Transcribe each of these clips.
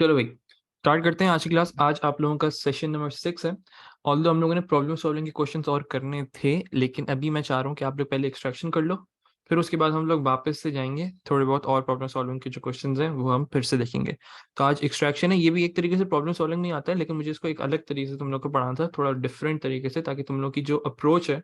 चलो भाई, स्टार्ट करते हैं आज की क्लास। आज आप लोगों का सेशन नंबर 6 है। ऑल्दो हम लोगों ने प्रॉब्लम सॉल्विंग के क्वेश्चंस और करने थे, लेकिन अभी मैं चाह रहा हूँ कि आप लोग पहले एक्सट्रैक्शन कर लो, फिर उसके बाद हम लोग वापस से जाएंगे, थोड़े बहुत और प्रॉब्लम सॉल्विंग के जो क्वेश्चंस हैं वो हम फिर से देखेंगे। तो आज एक्सट्रैक्शन है, ये भी एक तरीके से प्रॉब्लम सॉल्विंग नहीं आता है, लेकिन मुझे इसको एक अलग तरीके से तुम लोग को पढ़ाना था, थोड़ा डिफरेंट तरीके से, ताकि तुम लोग की जो अप्रोच है,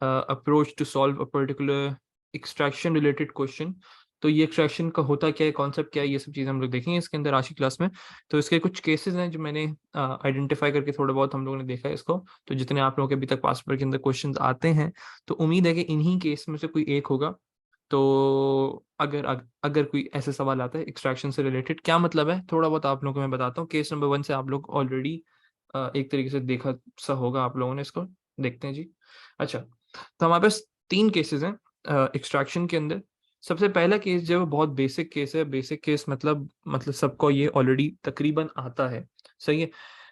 approach to solve a particular extraction related question, तो ये एक्सट्रैक्शन का होता क्या है, कॉन्सेप्ट क्या है, ये सब चीज़ हम लोग देखेंगे इसके अंदर आज की क्लास में। तो इसके कुछ केसेस हैं जो मैंने आइडेंटिफाई करके थोड़ा बहुत हम लोगों ने देखा है इसको। तो जितने आप लोगों के अभी तक पास पेपर के अंदर क्वेश्चंस आते हैं, तो उम्मीद है कि इन्हीं केस में से कोई एक होगा। तो अगर कोई ऐसे सवाल आता है एक्सट्रैक्शन से रिलेटेड, क्या मतलब है थोड़ा बहुत आप लोगों को मैं बताता हूँ। केस नंबर 1 से आप लोग ऑलरेडी एक तरीके से देखा सा होगा आप लोगों ने इसको। देखते हैं जी। अच्छा, तो हमारे पास 3 केसेस हैं एक्सट्रैक्शन के अंदर। सबसे पहला केस जो है वो बहुत बेसिक केस है। बेसिक केस मतलब सबको ये ऑलरेडी तकरीबन आता है, सही है।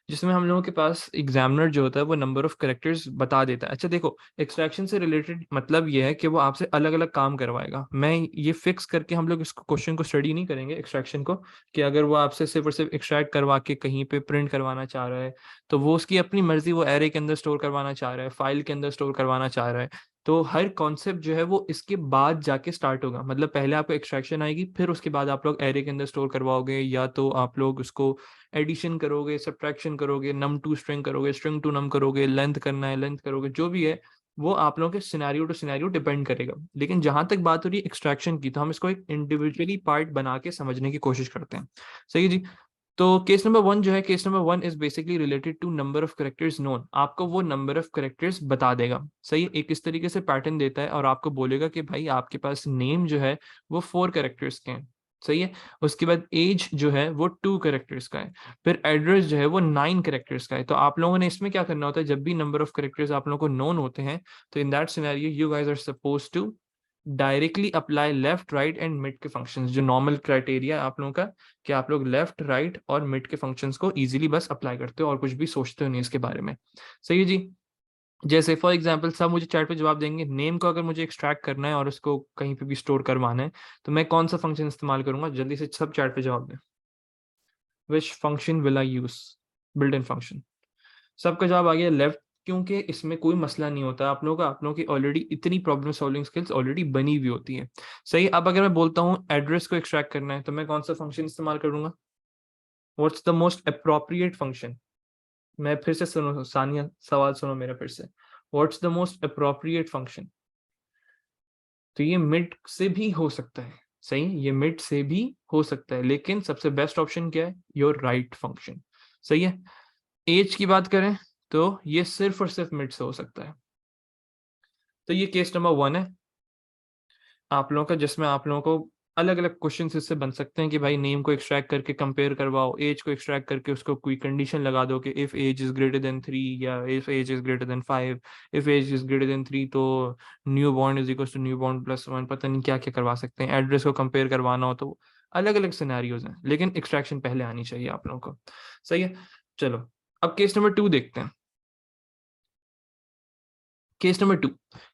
जिसमें हम लोगों के पास एग्जामिनर जो होता है वो नंबर ऑफ करेक्टर्स बता देता है। अच्छा देखो, एक्सट्रैक्शन से रिलेटेड मतलब ये है कि वो आपसे अलग अलग काम करवाएगा। मैं ये फिक्स करके हम लोग इसको क्वेश्चन को स्टडी नहीं करेंगे एक्सट्रैक्शन को, कि अगर वो आपसे सिर्फ और सिर्फ एक्सट्रैक्ट करवा के कहीं पे प्रिंट करवाना चाह रहा है तो वो उसकी अपनी मर्जी, वो एरे के अंदर स्टोर करवाना चाह रहा है, फाइल के अंदर स्टोर करवाना चाह रहा है। तो हर कॉन्सेप्ट जो है वो इसके बाद जाके स्टार्ट होगा। मतलब पहले आपको एक्सट्रैक्शन आएगी, फिर उसके बाद आप लोग एरे के अंदर स्टोर करवाओगे, या तो आप लोग उसको एडिशन करोगे, सब्ट्रैक्शन करोगे, नम टू स्ट्रिंग करोगे, स्ट्रिंग टू नम करोगे, लेंथ करना है लेंथ करोगे, जो भी है वो आप लोगों के सिनेरियो टू सिनेरियो डिपेंड करेगा। लेकिन जहां तक बात हो रही है एक्सट्रैक्शन की, तो हम इसको एक इंडिविजुअली पार्ट बना के समझने की कोशिश करते हैं। सही है जी। तो केस नंबर 1 जो है, case number 1 is basically related to number of characters known. आपको वो नंबर ऑफ करेक्टर्स बता देगा, सही है। एक इस तरीके से पैटर्न देता है और आपको बोलेगा कि भाई आपके पास नेम जो है वो 4 करेक्टर्स के हैं, सही है। उसके बाद एज जो है वो 2 करेक्टर्स का है। फिर एड्रेस जो है वो 9 करेक्टर्स का है। तो आप लोगों ने इसमें क्या करना होता है, जब भी नंबर ऑफ करेक्टर्स आप लोगों को नोन होते हैं, तो in that scenario you guys are suppose to directly apply left right and mid के फंक्शंस। जो नॉर्मल क्राइटेरिया आप लोगों का, कि आप लोग लेफ्ट राइट और मिड के फंक्शंस को इजीली बस अप्लाई करते हो और कुछ भी सोचते हो नहीं इसके बारे में, सही है जी। जैसे फॉर एग्जांपल सब मुझे चैट पे जवाब देंगे, नेम को अगर मुझे एक्सट्रैक्ट करना है और उसको कहीं पे भी स्टोर करवाना है, तो मैं कौन सा फंक्शन इस्तेमाल करूंगा, जल्दी से सब चैट पे जवाब दें। Which function will I use? Built in function. सबका जवाब आ गया लेफ्ट, क्योंकि इसमें कोई मसला नहीं होता। आप लोगों की ऑलरेडी इतनी प्रॉब्लम सॉल्विंग स्किल्स ऑलरेडी बनी हुई होती है, सही। अब अगर मैं बोलता हूँ एड्रेस को एक्सट्रैक्ट करना है, तो मैं कौन सा फंक्शन इस्तेमाल करूंगा? What's the most appropriate function? मैं फिर से सुनो सानिया, सवाल सुनो मेरा फिर से। What's the most appropriate function? तो ये मिड से भी हो सकता है, सही, ये मिड से भी हो सकता है, लेकिन सबसे बेस्ट ऑप्शन क्या है? योर राइट फंक्शन, सही है। एज की बात करें तो ये सिर्फ और सिर्फ मिड से हो सकता है। तो ये केस नंबर 1 है आप लोगों का, जिसमें आप लोगों को अलग अलग क्वेश्चन इससे बन सकते हैं कि भाई नेम को एक्सट्रैक्ट करके कंपेयर करवाओ, एज को एक्सट्रैक्ट करके उसको कोई कंडीशन लगा दो कि if age is greater than 3 या if age is greater than 5, if age is greater than 3 तो new born is equal to new born plus 1, पता नहीं क्या क्या करवा सकते हैं। एड्रेस को कंपेयर करवाना हो तो अलग अलग सिनेरियोज हैं, लेकिन एक्सट्रैक्शन पहले आनी चाहिए आप लोगों को, सही है। चलो, अब केस नंबर 2 देखते हैं। केस नंबर 2,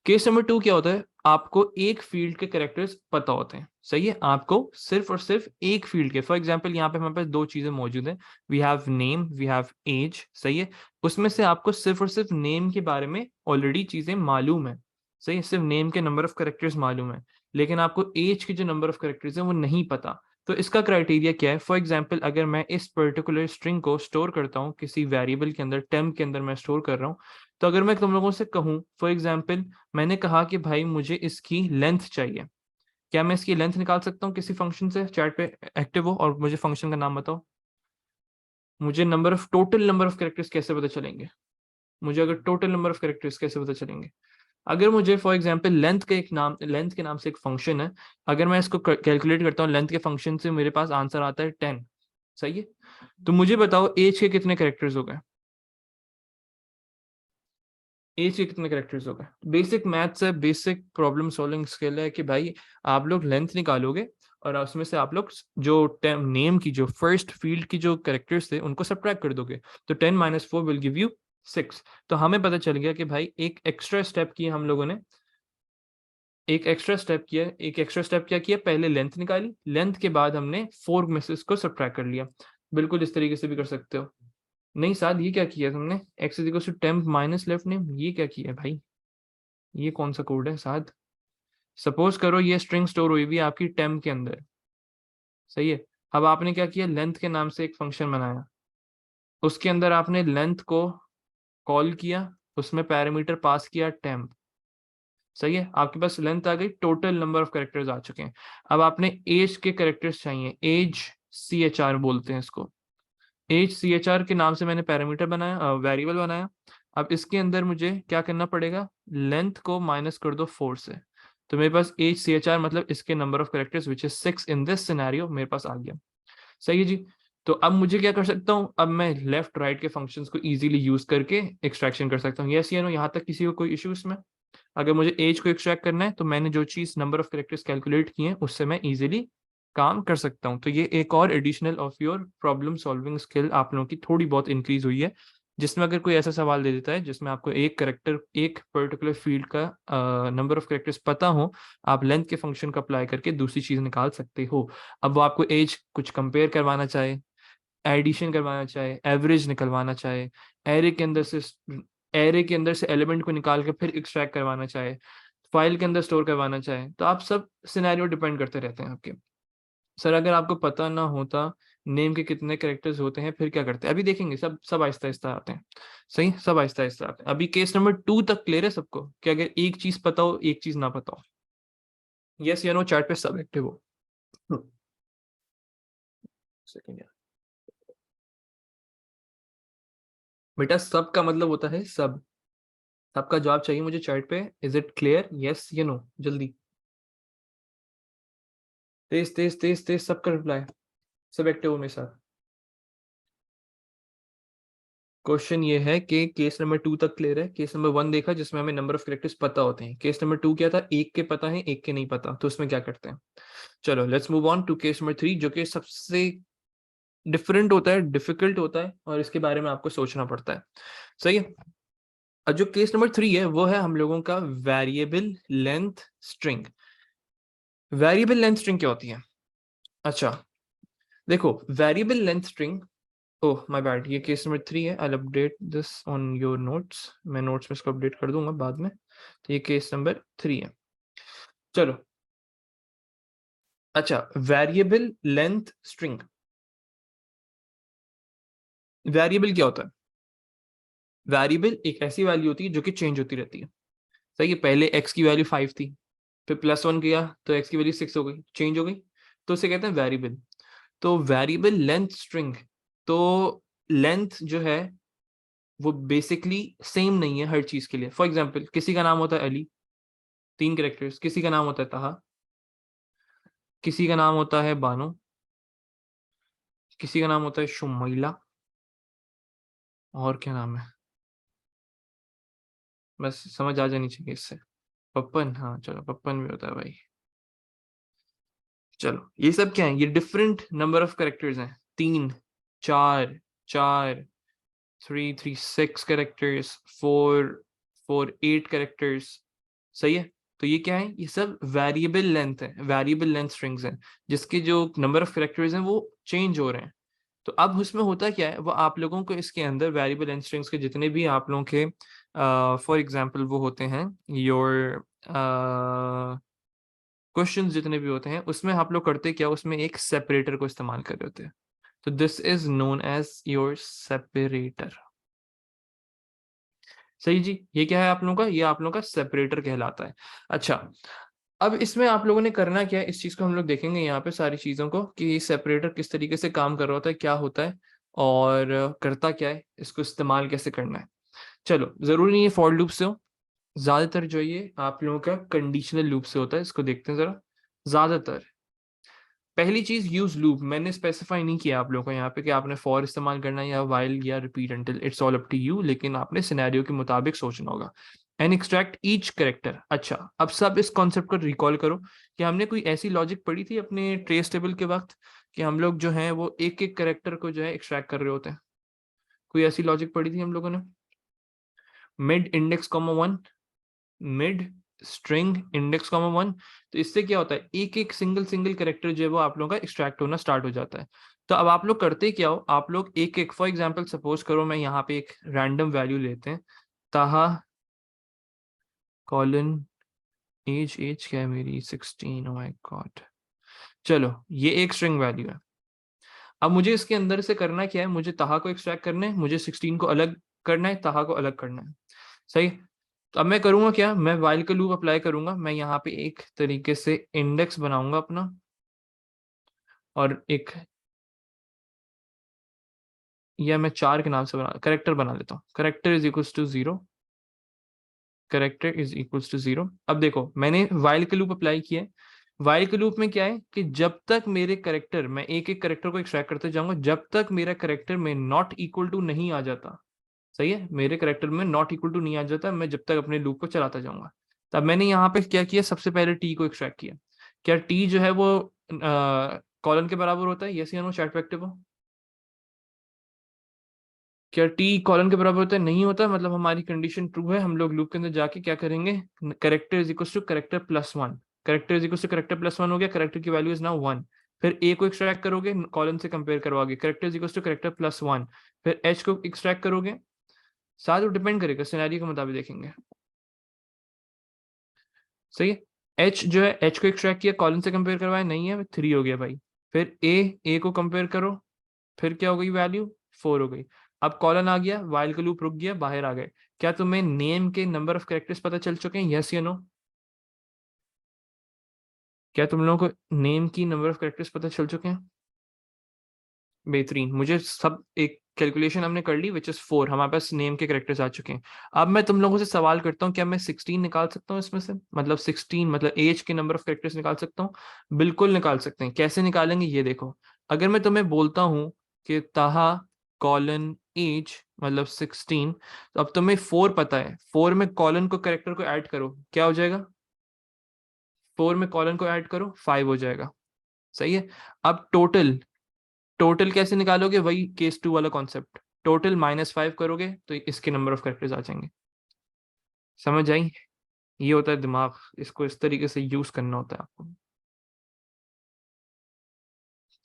केस नंबर 2 क्या होता है, आपको एक फील्ड के कैरेक्टर्स पता होते हैं, सही है। आपको सिर्फ और सिर्फ एक फील्ड के, फॉर एग्जांपल यहाँ पे हमारे पास 2 चीजें मौजूद हैं, we have name, we have age, सही है। उसमें से आपको सिर्फ और सिर्फ नेम के बारे में ऑलरेडी चीजें मालूम है, सही है। सिर्फ नेम के नंबर ऑफ कैरेक्टर्स मालूम है, लेकिन आपको एज के जो नंबर ऑफ कैरेक्टर्स हैं वो नहीं पता। तो इसका क्राइटेरिया क्या है? फॉर एग्जाम्पल अगर मैं इस पर्टिकुलर स्ट्रिंग को स्टोर करता हूँ किसी वेरिएबल के अंदर, टेम्प के अंदर मैं स्टोर कर रहा हूँ, तो अगर मैं तुम लोगों से कहूँ, फॉर एग्जाम्पल मैंने कहा कि भाई मुझे इसकी लेंथ चाहिए, क्या मैं इसकी लेंथ निकाल सकता हूँ किसी फंक्शन से? चैट पे एक्टिव हो और मुझे फंक्शन का नाम बताओ। मुझे टोटल नंबर ऑफ कैरेक्टर्स कैसे पता चलेंगे? मुझे अगर टोटल नंबर ऑफ कैरेक्टर्स कैसे पता चलेंगे? अगर मुझे फॉर एग्जाम्पल लेंथ के नाम से एक फंक्शन है, अगर मैं इसको कैलकुलेट करता हूँ लेंथ के फंक्शन से, मेरे पास आंसर आता है 10, सही है। तो मुझे बताओ एज के कितने कैरेक्टर्स हो गए? एज के कितने करेक्टर्स हो गए? बेसिक मैथ्स है, बेसिक प्रॉब्लम सॉल्विंग स्किल है कि भाई आप लोग लेंथ निकालोगे और उसमें से आप लोग जो नेम की जो फर्स्ट फील्ड की जो करेक्टर्स थे उनको सब्ट्रैक्ट कर दोगे, तो 10 - 4 विल गिव यू 6। तो हमें पता चल गया कि भाई एक एक्स्ट्रा स्टेप किया हम लोगों ने, एक एक्स्ट्रा स्टेप क्या किया, पहले लेंथ निकाली, लेंथ के बाद हमने 4 में से इसको सब्ट्रैक्ट कर लिया। बिल्कुल इस तरीके से भी कर सकते हो। नहीं साथ, ये क्या किया तुमने, x is equal to temp minus left name, ये क्या किया भाई, ये कौन सा कोड है साथ। सपोज करो ये स्ट्रिंग स्टोर हुई हुई है आपकी टेम्प के अंदर, सही है। अब आपने क्या किया, लेंथ के नाम से एक फंक्शन बनाया, उसके अंदर आपने लेंथ को कॉल किया, उसमें पैरामीटर पास किया टेम्प, सही है। आपके पास लेंथ आ गई, टोटल नंबर ऑफ कैरेक्टर्स आ चुके हैं। अब आपने एज के कैरेक्टर्स चाहिए, एज CHR बोलते हैं इसको। एज CHR के नाम से मैंने पैरामीटर बनाया, वेरिएबल बनाया। अब इसके अंदर मुझे क्या करना पड़ेगा, लेंथ को माइनस कर दो 4 से, तो मेरे पास एज CHR मतलब इसके number of characters which is 6 in this scenario मेरे पास आ गया, सही है जी। तो अब मुझे क्या कर सकता हूँ, अब मैं लेफ्ट राइट के फंक्शंस को इजीली यूज करके एक्सट्रैक्शन कर सकता हूँ। यस या नो, यहाँ तक किसी को कोई इशू इसमें। अगर मुझे एज को एक्सट्रैक्ट करना है तो मैंने जो चीज नंबर ऑफ कैरेक्टर्स कैलकुलेट किए हैं उससे मैं इजीली काम कर सकता हूँ। तो ये एक और additional of your problem solving skill आप लोगों की थोड़ी बहुत इंक्रीज हुई है, जिसमें अगर कोई ऐसा सवाल दे देता है जिसमें आपको एक करेक्टर, एक पर्टिकुलर फील्ड का नंबर ऑफ कैरेक्टर्स पता हो, आप लेंथ के फंक्शन को अप्लाई करके दूसरी चीज निकाल सकते हो। अब वो आपको एज कुछ कंपेयर करवाना चाहे, एडिशन करवाना चाहे, एवरेज निकलवाना चाहे, एरे के अंदर से एरे के अंदर से एलिमेंट को निकाल के फिर एक्सट्रैक्ट करवाना चाहे, फाइल के अंदर स्टोर करवाना चाहे, तो आप सब सिनेरियो डिपेंड करते रहते हैं आपके। सर अगर आपको पता ना होता नेम के कितने कैरेक्टर्स होते हैं फिर क्या करते हैं, अभी देखेंगे, सब सब आहिस्ता आहिस्ता आते हैं, सही, सब आहिस्ता आहिस्ता आते हैं। अभी केस नंबर 2 तक क्लियर है सबको कि अगर एक चीज पता हो एक चीज ना पता हो। यस या नो चैट पे सब एक्टिव हो। सेकंड यार, बेटा सब का मतलब होता है सब, सबका जवाब चाहिए मुझे चैट पे, इज इट क्लियर, यस या नो, जल्दी, तेज तेज तेज तेज सबका रिप्लाई, सब एक्टिव हो मेरे साथ। क्वेश्चन ये है कि केस नंबर 2 तक क्लियर है, केस नंबर 1 देखा जिसमें हमें नंबर ऑफ कैरेक्टर्स पता होते हैं, केस नंबर 2 क्या था, एक के पता है एक के नहीं पता, तो उसमें क्या करते हैं। चलो let's move on to case number 3 जो कि सबसे डिफरेंट होता है, डिफिकल्ट होता है और इसके बारे में आपको सोचना पड़ता है, सही है। और जो केस नंबर 3 है वो है हम लोगों का variable length string. Variable length string क्या होती है, अच्छा देखो, variable length string, oh my bad, ये केस नंबर 3 है, I update this on your notes, मैं नोट्स में इसको अपडेट कर दूंगा बाद में। तो ये केस नंबर 3 है, चलो। अच्छा, वेरिएबल लेंथ स्ट्रिंग, वेरिएबल क्या होता है, वेरिएबल एक ऐसी वैल्यू होती है जो कि चेंज होती रहती है, सही है। पहले x की वैल्यू 5 थी, फिर +1 किया तो x की वैल्यू 6 हो गई, चेंज हो गई, तो उसे कहते हैं वेरिएबल। तो वेरिएबल लेंथ स्ट्रिंग, तो लेंथ जो है वो बेसिकली सेम नहीं है हर चीज के लिए। फॉर एग्जाम्पल किसी का नाम होता है अली, 3 कैरेक्टर्स, किसी का नाम होता है ताहा, किसी का नाम होता है बानो, किसी का नाम होता है शुमैला, और क्या नाम है, बस समझ आ जानी चाहिए इससे, पप्पन, हाँ चलो पप्पन भी होता है भाई। चलो ये सब क्या है, ये डिफरेंट नंबर ऑफ कैरेक्टर्स हैं, 3 4 4 3 3 6 कैरेक्टर्स, 4 4 8 कैरेक्टर्स, सही है। तो ये क्या है, ये सब वेरिएबल लेंथ है, वेरिएबल लेंथ स्ट्रिंग्स हैं जिसके जो नंबर ऑफ कैरेक्टर्स हैं वो चेंज हो रहे हैं। तो अब उसमें होता क्या है, वो आप लोगों को इसके अंदर वेरिएबल लेंथ स्ट्रिंग्स के जितने भी आप लोगों के फॉर एग्जांपल वो होते हैं योर क्वेश्चंस जितने भी होते हैं उसमें आप लोग करते क्या, उसमें एक सेपरेटर को इस्तेमाल कर रहे होते हैं। तो this is known as your separator, सही जी। ये क्या है आप लोगों का, ये आप लोगों का सेपरेटर कहलाता है। अच्छा, अब इसमें आप लोगों ने करना क्या है, इस चीज को हम लोग देखेंगे यहाँ पे सारी चीजों को कि सेपरेटर किस तरीके से काम कर रहा होता है, क्या होता है और करता क्या है, इसको इस्तेमाल कैसे करना है। चलो जरूरी नहीं है फॉर लूप से हो, ज्यादातर जो ये आप लोगों का कंडीशनल लूप से होता है, इसको देखते हैं जरा। ज्यादातर पहली चीज यूज लूप, मैंने स्पेसिफाई नहीं किया आप लोगों को यहाँ पे कि आपने फॉर इस्तेमाल करना है या वाइल या repeat until, it's all up to you, लेकिन आपने सिनेरियो के मुताबिक सोचना होगा। एंड एक्सट्रैक्ट ईच कैरेक्टर, अच्छा अब सब इस कॉन्सेप्ट को रिकॉल करो कि हमने कोई ऐसी लॉजिक पढ़ी थी अपने ट्रेस टेबल के वक्त कि हम लोग जो है वो एक एक कैरेक्टर को जो है एक्सट्रैक्ट कर रहे होते हैं, कोई ऐसी लॉजिक पढ़ी थी हम लोगों ने, mid index comma 1, mid string index comma 1। तो इससे क्या होता है, एक एक सिंगल सिंगल कैरेक्टर जो है वो आप लोगों का एक्सट्रैक्ट होना स्टार्ट हो जाता है। तो अब आप लोग करते क्या हो, आप लोग एक एक फॉर एग्जाम्पल सपोज करो मैं यहाँ पे एक रैंडम वैल्यू लेते हैं, ताहा कॉलन एज, एज क्या है मेरी 16, ओ माय गॉड। चलो ये एक स्ट्रिंग वैल्यू है। अब मुझे इसके अंदर से करना क्या है, मुझे ताहा को एक्सट्रैक्ट करना है, मुझे 16 को अलग करना है, ताहा को अलग करना है। सही। तो अब मैं करूंगा क्या, मैं वाइल का लूप अप्लाई करूंगा, मैं यहाँ पे एक तरीके से इंडेक्स बनाऊंगा अपना, और एक, या मैं 4 के नाम से बना करेक्टर बना लेता हूँ, character is equals to 0, character is equals to 0। अब देखो मैंने वाइल का लूप अप्लाई किया है। वाइल के लूप में क्या है कि जब तक मेरे करेक्टर, मैं एक एक करेक्टर को एक्सट्रैक्ट करते जाऊंगा, जब तक मेरा करेक्टर में नॉट इक्वल टू नहीं आ जाता, सही है, मेरे करेक्टर में नॉट इक्वल टू नहीं आ जाता, मैं जब तक अपने लूप को चलाता जाऊंगा। तब मैंने यहाँ पे क्या किया, सबसे पहले टी को एक्सट्रैक्ट किया। क्या टी जो है वो कॉलन के बराबर होता है, यस या नो चैट पे एक्टिव हो? क्या टी कॉलन के बराबर होता है? नहीं होता, मतलब हमारी कंडीशन ट्रू है। हम लोग लूप के अंदर जाके क्या करेंगे, character is equal to character plus 1, character is equal to character plus 1 हो गया, करेक्टर की वैल्यू इज नाउ 1। फिर ए को एक्सट्रैक्ट करोगे, कॉलन से कंपेयर करवाओगे, character is equal to character plus 1। फिर एच को एक्सट्रैक्ट करोगे, साथ डिपेंड करेगा, सिनेरियो के मुताबिक देखेंगे। सही है। एच जो है, एच को एक्सट्रैक्ट किया, कॉलन से कंपेयर करवाया, नहीं है, 3 हो गया भाई। फिर ए को कंपेयर करो, फिर क्या हो गई वैल्यू, 4 हो गई। अब कॉलन आ गया, वाइल का लूप रुक गया, बाहर आ गए। क्या तुम्हें नेम के नंबर ऑफ कैरेक्टर्स पता चल चुके हैं, यस या नो? क्या तुम लोगों को नेम की नंबर ऑफ कैरेक्टर्स पता चल चुके हैं? बेहतरीन, मुझे सब एक कैलकुलेशन हमने कर ली, विच इज 4, हमारे पास नेम के कैरेक्टर्स आ चुके हैं। अब मैं तुम लोगों से सवाल करता हूँ, क्या मैं 16 निकाल सकता हूँ इसमें से, मतलब 16 मतलब एज के नंबर ऑफ कैरेक्टर्स निकाल सकता हूँ? बिल्कुल निकाल सकते हैं। कैसे निकालेंगे ये देखो, अगर मैं तुम्हें बोलता हूँ कि ताहा कॉलन एज मतलब 16, तो अब तुम्हें 4 पता है, 4 में कॉलन को कैरेक्टर को ऐड करो, क्या हो जाएगा, 4 में कॉलन को ऐड करो, 5 हो जाएगा। सही है। अब टोटल, टोटल कैसे निकालोगे, वही केस 2 वाला कॉन्सेप्ट, टोटल -5 करोगे तो इसके नंबर ऑफ कैरेक्टर्स आ जाएंगे। समझ आई? ये होता है दिमाग, इसको इस तरीके से यूज करना होता है आपको।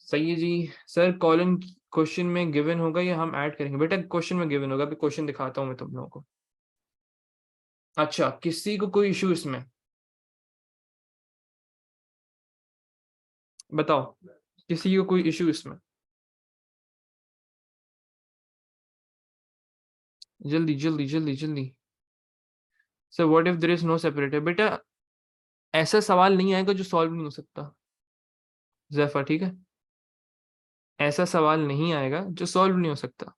सही है जी। सर कॉलन क्वेश्चन में गिवन होगा या हम ऐड करेंगे? बेटा क्वेश्चन में गिवन होगा, अभी क्वेश्चन दिखाता हूँ मैं तुम लोगों को। अच्छा, किसी को कोई इशू इसमें, बताओ, किसी को कोई इशू इसमें? जल्दी जल्दी जल्दी जल्दी। Sir what if there is no separator? बेटा ऐसा सवाल नहीं आएगा जो सॉल्व नहीं हो सकता, जैफा, ठीक है? ऐसा सवाल नहीं आएगा जो सॉल्व नहीं हो सकता।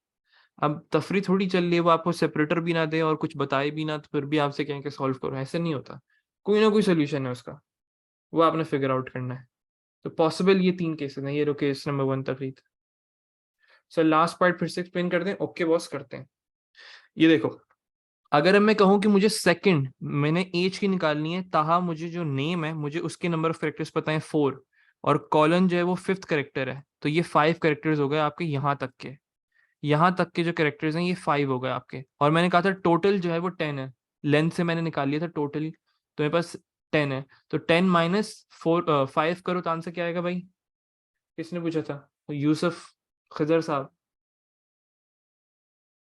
अब तफरी थोड़ी चल रही है, वो आपको सेपरेटर भी ना दे और कुछ बताए भी ना, तो फिर भी आपसे कहें कि सॉल्व करो, ऐसे नहीं होता। कोई ना कोई सोल्यूशन है उसका, वो आपने फिगर आउट करना है। तो पॉसिबल ये 3 केसेस हैं, ये रो केस नंबर 1 तफरीद। सर लास्ट पार्ट फिर से एक्सप्लेन कर दें? ओके बॉस, करते हैं। ये देखो, अगर मैं कहूं कि मुझे सेकंड, मैंने एज की निकालनी है, ताहा मुझे जो नेम है, मुझे उसके नंबर ऑफ कैरेक्टर्स पता है 4, और कॉलन जो है वो 5th कैरेक्टर है, तो ये 5 कैरेक्टर्स हो गए आपके यहाँ तक के। यहाँ तक के जो कैरेक्टर्स हैं ये 5 हो गए आपके, और मैंने कहा था टोटल जो है वो 10 है, लेंथ से मैंने निकाल लिया था टोटल, तो मेरे पास 10 है। तो 10 -4 5 करो तो आंसर क्या आएगा भाई? किसने पूछा था? तो यूसुफ खजर साहब,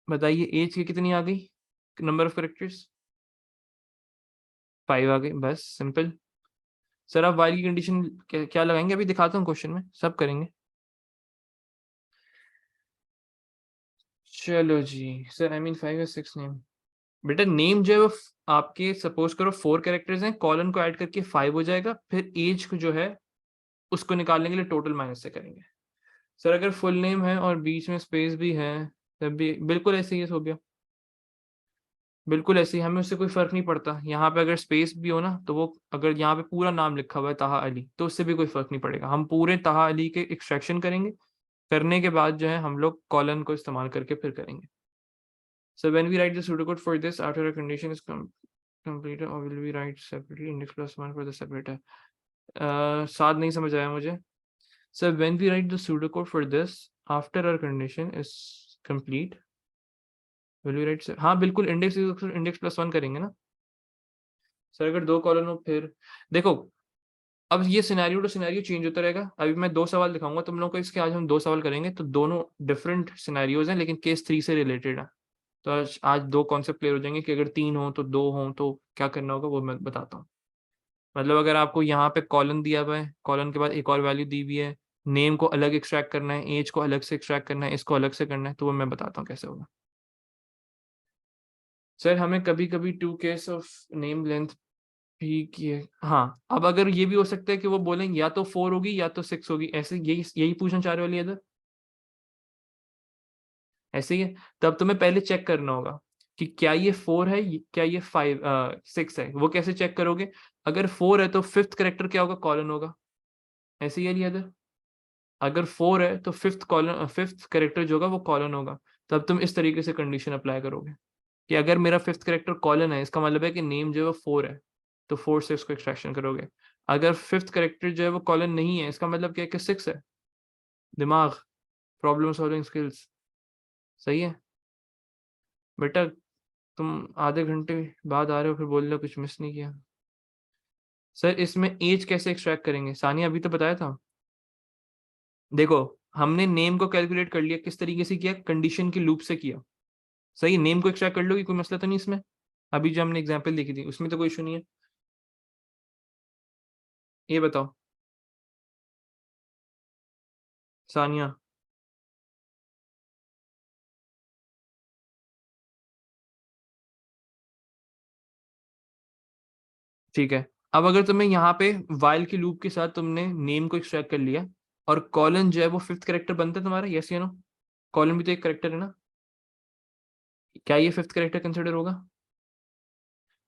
बताइए एज की कितनी आ गई, नंबर ऑफ कैरेक्टर्स? 5 आ गई, बस सिंपल। सर आप वाइल की कंडीशन क्या लगाएंगे, अभी दिखाता हूँ क्वेश्चन में, सब करेंगे। चलो जी। सर आई मीन 5 या 6 नेम। बेटा नेम जो है वो आपके सपोज करो 4 कैरेक्टर्स हैं, कॉलन को ऐड करके 5 हो जाएगा, फिर एज को जो है उसको निकालने के लिए टोटल माइनस से करेंगे। सर अगर फुल नेम है और बीच में स्पेस भी है, तब भी बिल्कुल ऐसे ही हो गया, बिल्कुल ऐसे ही, हमें उससे कोई फर्क नहीं पड़ता। यहाँ पे अगर स्पेस भी हो ना, तो वो अगर यहाँ पे पूरा नाम लिखा हुआ है ताहा अली, तो उससे भी कोई फर्क नहीं पड़ेगा, हम पूरे ताहा अली के एक्सट्रैक्शन करेंगे। करने के बाद जो है हम लोग कॉलन को इस्तेमाल करके फिर करेंगे। So when we write the pseudocode for this, after a condition is completed, or will we write separately index plus 1 for the separator? साथ नहीं समझ आया मुझे। So when we write the pseudocode for this, after our condition is complete, will we write? हाँ बिल्कुल, index plus 1 करेंगे ना। Sir अगर 2 कॉलन हो फिर देखो, अब ये सिनेरियो टू सिनेरियो चेंज होता रहेगा। अभी मैं 2 सवाल दिखाऊंगा तुम लोगों को, इसके आज हम 2 सवाल करेंगे, तो दोनों डिफरेंट सिनेरियोज हैं लेकिन केस 3 से रिलेटेड है। तो आज 2 कॉन्सेप्ट क्लियर हो जाएंगे कि अगर 3 हो तो 2 हो तो क्या करना होगा, वो मैं बताता हूँ। मतलब अगर आपको यहाँ पे कॉलन दिया हुआ है, कॉलन के बाद एक और वैल्यू दी हुई है, नेम को अलग एक्सट्रैक्ट करना है, एज को अलग से एक्सट्रैक्ट करना है, इसको अलग से करना है, तो वो मैं बताता हूँ कैसे होगा। सर हमें कभी कभी 2 केस ऑफ नेम लेंथ भी किए। हाँ, अब अगर ये भी हो सकता है कि वो बोलें या तो 4 होगी या तो 6 होगी, ऐसे यही यही पूछना चाह रहे हो इधर, ऐसे ही है। तब तुम्हें पहले चेक करना होगा कि क्या ये 4 है, क्या ये 6 है। वो कैसे चेक करोगे? अगर 4 है तो 5th करेक्टर क्या होगा, कॉलन होगा। ऐसे ही है इधर, अगर 4 है तो 5th करेक्टर जो होगा वो कॉलन होगा। तब तुम इस तरीके से कंडीशन अप्लाई करोगे कि अगर मेरा 5th करेक्टर कॉलन है, इसका मतलब है कि नेम जो है वो 4 है, तो 4 से उसको एक्सट्रैक्शन करोगे। अगर 5th करेक्टर जो है वो कॉलन नहीं है, इसका मतलब क्या है कि 6 है। दिमाग, प्रॉब्लम सॉल्विंग स्किल्स, सही है बेटा। तुम आधे घंटे बाद आ रहे हो फिर बोल रहे हो कुछ मिस नहीं किया। सर इसमें एज कैसे एक्सट्रैक्ट करेंगे, सानिया अभी तो बताया था। देखो, हमने नेम को कैलकुलेट कर लिया, किस तरीके से किया, कंडीशन के लूप से किया। सही, नेम को एक्सट्रैक्ट कर लोगे, कोई मसला तो नहीं इसमें। अभी जो हमने एग्जांपल देखी थी उसमें तो कोई इशू नहीं है। ये बताओ सानिया। ठीक है, अब अगर तुम्हें यहाँ पे वाइल के लूप के साथ तुमने नेम को एक्सट्रैक्ट कर लिया, और कॉलन जो है वो 5th करेक्टर बनता है तुम्हारा, यस या नो? कॉलन भी तो एक करेक्टर है ना, क्या ये 5th करेक्टर कंसिडर होगा?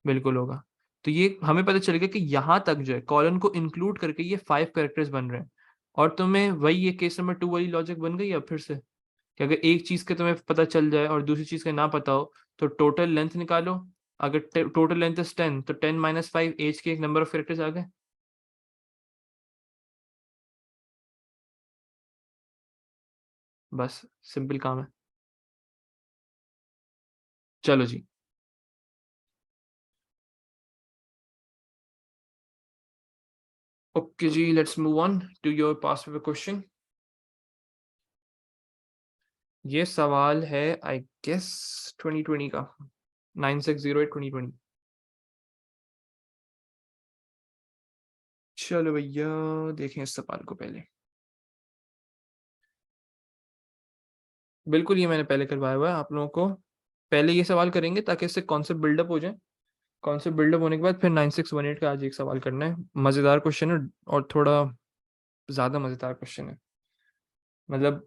बिल्कुल होगा। तो ये हमें पता चल गया कि यहाँ तक जो है कॉलन को इंक्लूड करके ये 5 कैरेक्टर्स बन रहे हैं। और तुम्हें वही ये केस नंबर 2 वाली लॉजिक बन गई अब फिर से, कि अगर एक चीज के तुम्हें पता चल जाए और दूसरी चीज का ना पता हो, तो टोटल लेंथ निकालो। अगर टोटल लेंथ इज 10 तो 10 - 5 एज के एक नंबर ऑफ कैरेक्टर्स आ गए। बस सिंपल काम है। चलो जी, ओके जी, let's move on to your past paper question. ये सवाल है आई गेस 2020 का, 9608 2020। चलो भैया देखें इस सवाल को पहले। बिल्कुल, ये मैंने पहले करवाया हुआ है आप लोगों को। पहले ये सवाल करेंगे ताकि इससे कॉन्सेप्ट बिल्डअप हो जाए। कॉन्सेप्ट बिल्डअप होने के बाद फिर 9618 का आज एक सवाल करना है। मज़ेदार क्वेश्चन है और थोड़ा ज़्यादा मज़ेदार क्वेश्चन है, मतलब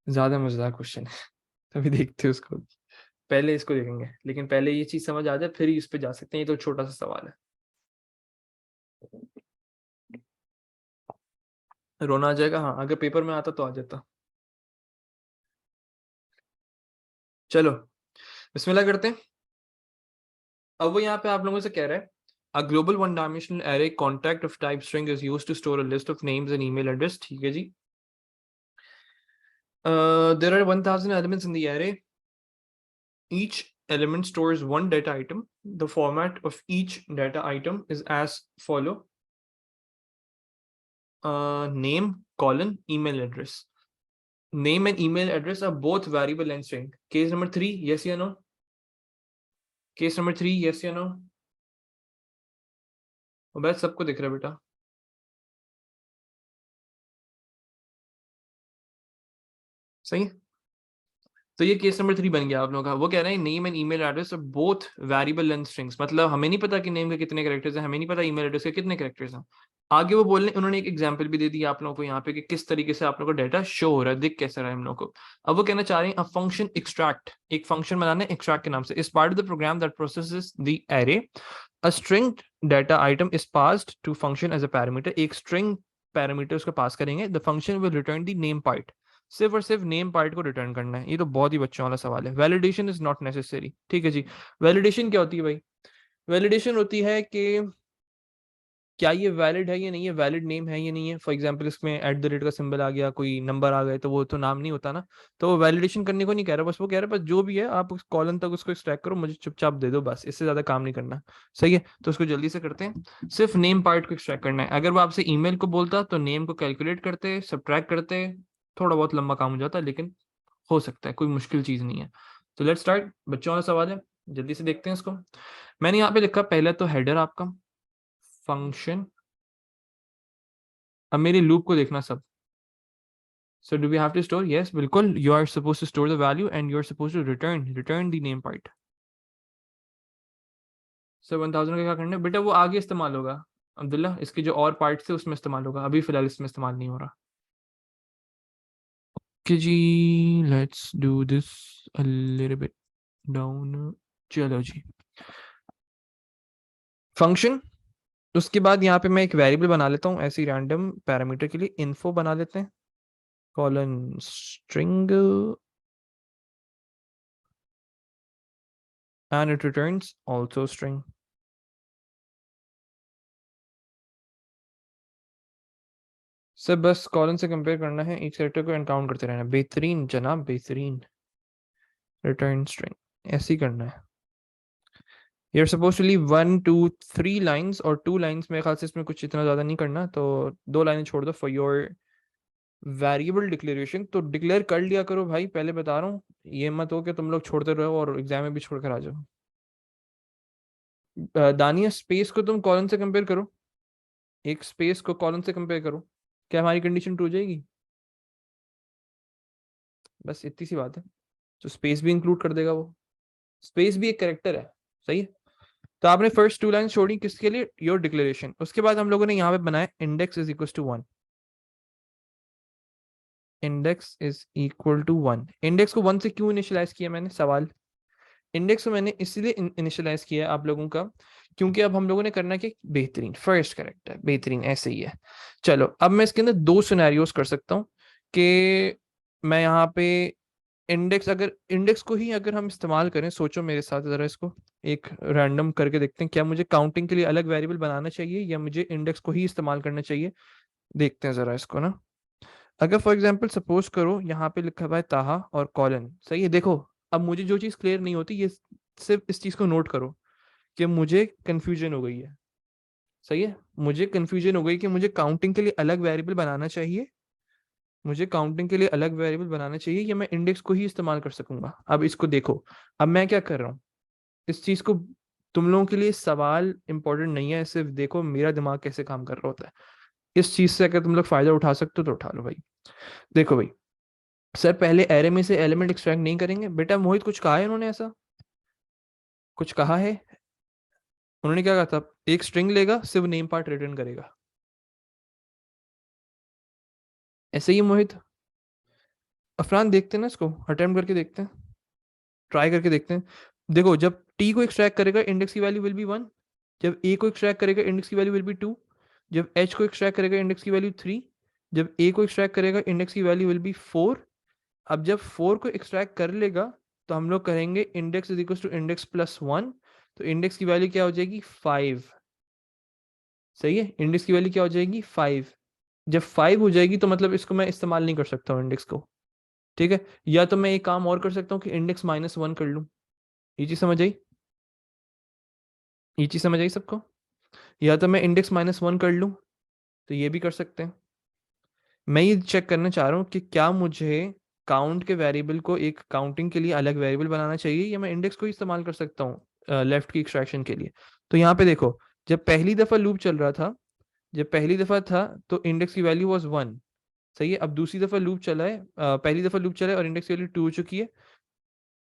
ज़्यादा मज़ेदार क्वेश्चन है। तभी देखते हैं उसको, पहले इसको देखेंगे, लेकिन पहले ये चीज़ समझ आ जाए फिर ही इस पे जा सकते हैं। ये तो छोटा सा सवाल है। रोना आ जाएगा, हाँ अगर पेपर में आता तो आ जाता। चलो बिस्मिल्लाह करते हैं। अब वो यहाँ पे आप लोगों से कह रहा है, A global one-dimensional array contact of type string is used to store a list of names and email address. ठीक है जी। There are 1000 elements in the array. Each element stores one data item. The format of each data item is as follow: name, colon, email address. Name and email address are both variable length string. Case number 3, yes or no? Case number 3, yes or no? बस सबको दिख रहा है बेटा, सही है। तो ये केस नंबर 3 बन गया आप लोगों का। वो कह रहे हैं name and email address are both variable length strings, मतलब हमें नहीं पता कि नेम के कितने कैरेक्टर्स हैं, हमें नहीं पता ईमेल एड्रेस के कितने कैरेक्टर्स हैं। आगे वो बोलने उन्होंने एक एग्जांपल भी दे दिया आप लोगों को यहाँ पे कि किस तरीके से आप लोगों को डाटा शो हो रहा है, दिख कैसे रहा है हम लोगों को। अब वो कहना चाह रहे हैं अ फंक्शन एक्सट्रैक्ट, एक फंक्शन बनाना है एक्सट्रैक्ट के नाम से। इस part of the program that processes the array, a string data item is passed to function as a parameter. एक स्ट्रिंग पैरामीटर उसको पास करेंगे, the function will return the name part. सिर्फ और सिर्फ नेम पार्ट को return करना है। ये तो बहुत ही बच्चों वाला सवाल है। Validation is not necessary. ठीक है जी। वैलिडेशन क्या होती है भाई? वैलिडेशन होती है कि क्या ये वैलिड है या नहीं है, वैलिड नेम है या नहीं है। फॉर एग्जांपल इसमें @ का सिंबल आ गया, कोई नंबर आ गए, तो वो तो नाम नहीं होता ना। तो वो वैलिडेशन करने को नहीं कह रहा, बस वो कह रहा है बस जो भी है आप उस कॉलम तक उसको एक्सट्रैक्ट करो, मुझे चुपचाप दे दो, बस इससे ज्यादा काम नहीं करना। सही है, तो उसको जल्दी से करते हैं। सिर्फ नेम पार्ट को एक्सट्रैक्ट करना है। अगर वो आपसे ईमेल को बोलता तो नेम को कैलकुलेट करते, सब्ट्रैक्ट करते, थोड़ा बहुत लंबा काम हो जाता, लेकिन हो सकता है, कोई मुश्किल चीज नहीं है। तो लेट्स स्टार्ट। बच्चों वाला सवाल है, जल्दी से देखते हैं इसको। मैंने यहाँ पे लिखा पहले तो हेडर आपका फंक्शन। अब मेरे लूप को देखना सब। So do we have to store? Yes, बिल्कुल. You are supposed to store the value and you are supposed to return the name part. So 1000 का क्या करना है बेटा, वो आगे इस्तेमाल होगा अब्दुल्ला, इसके जो और पार्ट्स थे उसमें इस्तेमाल होगा, अभी फिलहाल इसमें इस्तेमाल नहीं हो रहा। Okay ji, let's do this a little bit down. चलो जी, फंक्शन। उसके बाद यहाँ पे मैं एक वेरिएबल बना लेता हूँ ऐसे रैंडम पैरामीटर के लिए, इन्फो बना लेते हैं, colon string, and it returns also string. सब बस कॉलन से कंपेयर करना है, each कैरेक्टर को एनकाउंट करते रहना। बेहतरीन जनाब, बेहतरीन। रिटर्न स्ट्रिंग ऐसे ही करना है। You're supposed to leave 1 2 3 lines, और 2 लाइंस मेरे ख्याल से इसमें कुछ इतना ज्यादा नहीं करना, तो 2 लाइनें छोड़ दो फॉर योर वेरिएबल डिक्लेरेशन। तो डिक्लेयर कर लिया करो भाई, पहले बता रहा हूँ, ये मत हो कि तुम लोग छोड़ते रहो और एग्जाम में भी छोड़ कर आ जाओ। दानिया, स्पेस को तुम कॉलन से कंपेयर करो, एक स्पेस को कॉलन से कंपेयर करो, क्या हमारी कंडीशन ट्रू हो जाएगी? बस इतनी सी बात है। तो स्पेस भी इंक्लूड कर देगा वो, स्पेस भी एक कैरेक्टर है। सही है, तो आपने फर्स्ट 2 लाइन छोड़ी किसके लिए? Your declaration. उसके बाद हम लोगों ने यहाँ पे बनाया index is equal to 1। Index is equal to 1। Index को 1 से क्यों इनिशियलाइज किया मैंने? सवाल। इंडेक्स को मैंने इसलिए इनिशियलाइज किया आप लोगों का, क्योंकि अब हम लोगों ने करना कि बेहतरीन फर्स्ट कैरेक्टर, बेहतरीन ऐसे ही है। चलो, अब मैं इसके अंदर 2 सिनेरियोस कर सकता हूँ कि मैं यहाँ पे इंडेक्स, अगर इंडेक्स को ही अगर हम इस्तेमाल करें, सोचो मेरे साथ जरा, इसको एक रैंडम करके देखते हैं, क्या मुझे काउंटिंग के लिए अलग वेरिएबल बनाना चाहिए या मुझे इंडेक्स को ही इस्तेमाल करना चाहिए। देखते हैं जरा इसको ना। अगर फॉर एग्जांपल सपोज करो यहाँ पे लिखा हुआ है ताहा और कॉलन, सही है। देखो, अब मुझे जो चीज क्लियर नहीं होती, ये सिर्फ इस चीज को नोट करो कि मुझे कंफ्यूजन हो गई है। सही है, मुझे कंफ्यूजन हो गई कि मुझे काउंटिंग के लिए अलग वेरिएबल बनाना चाहिए, मुझे काउंटिंग के लिए अलग वेरिएबल बनाना चाहिए, या मैं इंडेक्स को ही इस्तेमाल कर सकूंगा। अब इसको देखो, अब मैं क्या कर रहा हूँ, इस चीज को, तुम लोगों के लिए सवाल इंपॉर्टेंट नहीं है, सिर्फ देखो मेरा दिमाग कैसे काम कर रहा होता है। इस चीज से अगर तुम लोग फायदा उठा सकते हो तो उठा लो भाई। देखो भाई, सर पहले एरे में से एलिमेंट एक्सट्रैक्ट नहीं करेंगे बेटा। मोहित कुछ कहा है उन्होंने, ऐसा कुछ कहा है? उन्होंने क्या कहा था? एक स्ट्रिंग लेगा, सिर्फ नेम पार्ट रिटर्न करेगा, ऐसे ही मोहित। अफरान, देखते हैं ना इसको, अटेम्प्ट करके देखते हैं, ट्राई करके देखते हैं। देखो, जब टी को एक्सट्रैक्ट करेगा इंडेक्स की वैल्यू विल बी 1, जब ए को एक्सट्रैक्ट करेगा इंडेक्स की वैल्यू विल बी 2, जब एच को एक्सट्रैक्ट करेगा इंडेक्स की वैल्यू 3, जब ए को एक्सट्रैक्ट करेगा इंडेक्स की वैल्यू विल बी 4। अब जब 4 को एक्सट्रैक्ट कर लेगा तो हम लोग करेंगे index is equal to index plus 1, तो इंडेक्स की वैल्यू क्या हो जाएगी? 5। सही है, इंडेक्स की वैल्यू क्या हो जाएगी? 5। जब 5 हो जाएगी तो मतलब इसको मैं इस्तेमाल नहीं कर सकता हूँ इंडेक्स को। ठीक है, या तो मैं एक काम और कर सकता हूँ कि इंडेक्स -1 कर लूँ। ये चीज समझ आई? ये चीज समझ आई सबको? या तो मैं इंडेक्स -1 कर लूँ, तो ये भी कर सकते हैं। मैं ये चेक करना चाह रहा हूँ कि क्या मुझे काउंट के वेरिएबल को एक काउंटिंग के लिए अलग वेरिएबल बनाना चाहिए, या मैं इंडेक्स को ही इस्तेमाल कर सकता हूँ लेफ्ट की एक्सट्रैक्शन के लिए। तो यहाँ पे देखो, जब पहली दफा लूप चल रहा था, जब पहली दफा था तो इंडेक्स की वैल्यू वाज 1। सही है, अब दूसरी दफा लूप चला है, पहली दफा लूप चला है और इंडेक्स की वैल्यू 2 हो चुकी है,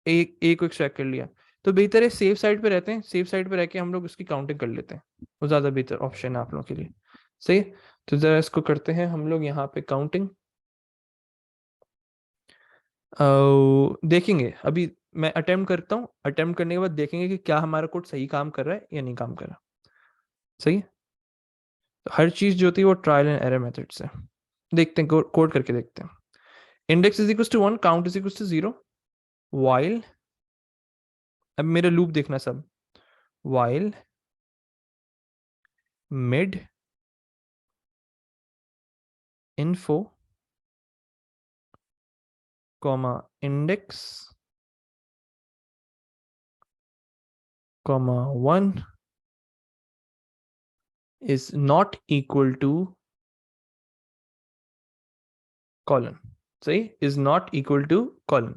ए को एक्सट्रैक्ट कर लिया। तो बेहतर है सेफ साइड पे रहते हैं, सेफ साइड पे रह के हम लोग उसकी काउंटिंग कर लेते हैं, वो ज्यादा बेहतर ऑप्शन है आप लोगों के लिए। सही है, तो जरा इसको करते हैं हम लोग यहाँ पे काउंटिंग। देखेंगे अभी, मैं अटेम्प्ट करता हूँ, अटेम्प्ट करने के बाद देखेंगे कि क्या हमारा कोड सही काम कर रहा है या नहीं काम कर रहा। सही है, तो हर चीज जो होती है वो ट्रायल एंड एरर मेथड से देखते हैं, कोड करके देखते हैं। Index is equal to 1, count is equal to 0, while, अब मेरा लूप देखना सब, while mid info comma index comma 1 is not equal to colon. सही, is not equal to colon.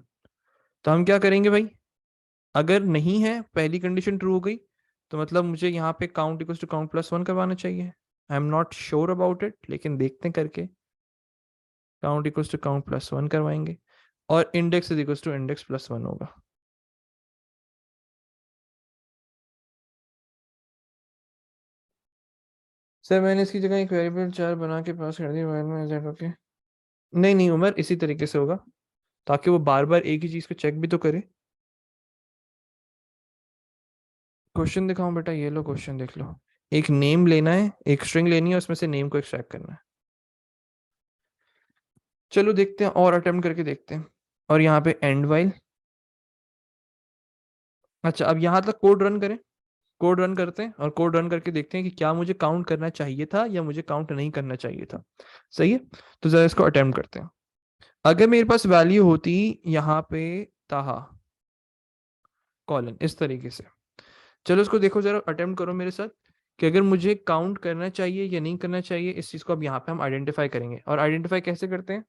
तो हम क्या करेंगे भाई, अगर नहीं है, पहली कंडीशन ट्रू हो गई, तो मतलब मुझे यहाँ पे count equals to count plus 1 करवाना चाहिए. I am not sure about it, लेकिन देखते हैं करके. Count equals to count plus 1 करवाएंगे और index is equals to index plus 1 होगा. सर मैंने इसकी जगह एक वेरिएबल 4 बना के पास कर दी. ओके, नहीं नहीं उमर, इसी तरीके से होगा ताकि वो बार बार एक ही चीज को चेक भी तो करे. क्वेश्चन दिखाऊं बेटा, ये लो क्वेश्चन देख लो. एक नेम लेना है, एक स्ट्रिंग लेनी है, उसमें से नेम को एक्सट्रैक्ट करना है. चलो देखते हैं और अटेम्प्ट करके देखते हैं. और यहाँ पे एंड वाइल. अच्छा, अब यहाँ तक कोड रन करें. कोड रन करते हैं और कोड रन करके देखते हैं कि क्या मुझे काउंट करना चाहिए था या मुझे काउंट नहीं करना चाहिए था. सही है, तो जरा इसको अटेम्प्ट करते हैं. अगर मेरे पास वैल्यू होती यहाँ पे ताहा कॉलन इस तरीके से. चलो इसको देखो जरा, अटेम्प्ट करो मेरे साथ कि अगर मुझे काउंट करना चाहिए या नहीं करना चाहिए. इस चीज को अब यहाँ पे हम आइडेंटिफाई करेंगे. और आइडेंटिफाई कैसे करते हैं?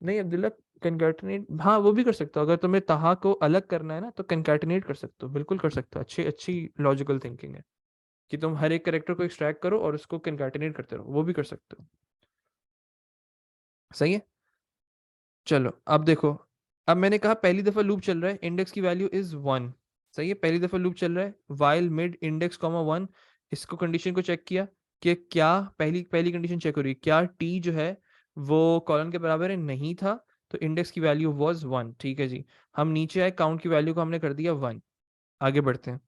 नहीं अब्दुल्ला, कंकैटिनेट, हाँ वो भी कर सकते हो. अगर तुम्हें तहा को अलग करना है ना तो कंकैटिनेट कर सकते हो, बिल्कुल कर सकते हो. अच्छी अच्छी लॉजिकल थिंकिंग है कि तुम हर एक करेक्टर को एक्सट्रैक्ट करो और उसको कंकैटिनेट करते रहो, वो भी कर सकते हो. सही है. चलो अब देखो, अब मैंने कहा पहली दफा लूप चल रहा है, इंडेक्स की वैल्यू इज 1. सही है, पहली दफा लूप चल रहा है, वाइल मिड इंडेक्स कॉमा 1. इसको कंडीशन को चेक किया कि क्या पहली पहली कंडीशन चेक हो रही है, क्या टी जो है वो कॉलन के बराबर है, नहीं था. तो इंडेक्स की वैल्यू वाज 1. ठीक है जी. हम नीचे आए, काउंट की वैल्यू को हमने कर दिया 1. आगे बढ़ते हैं.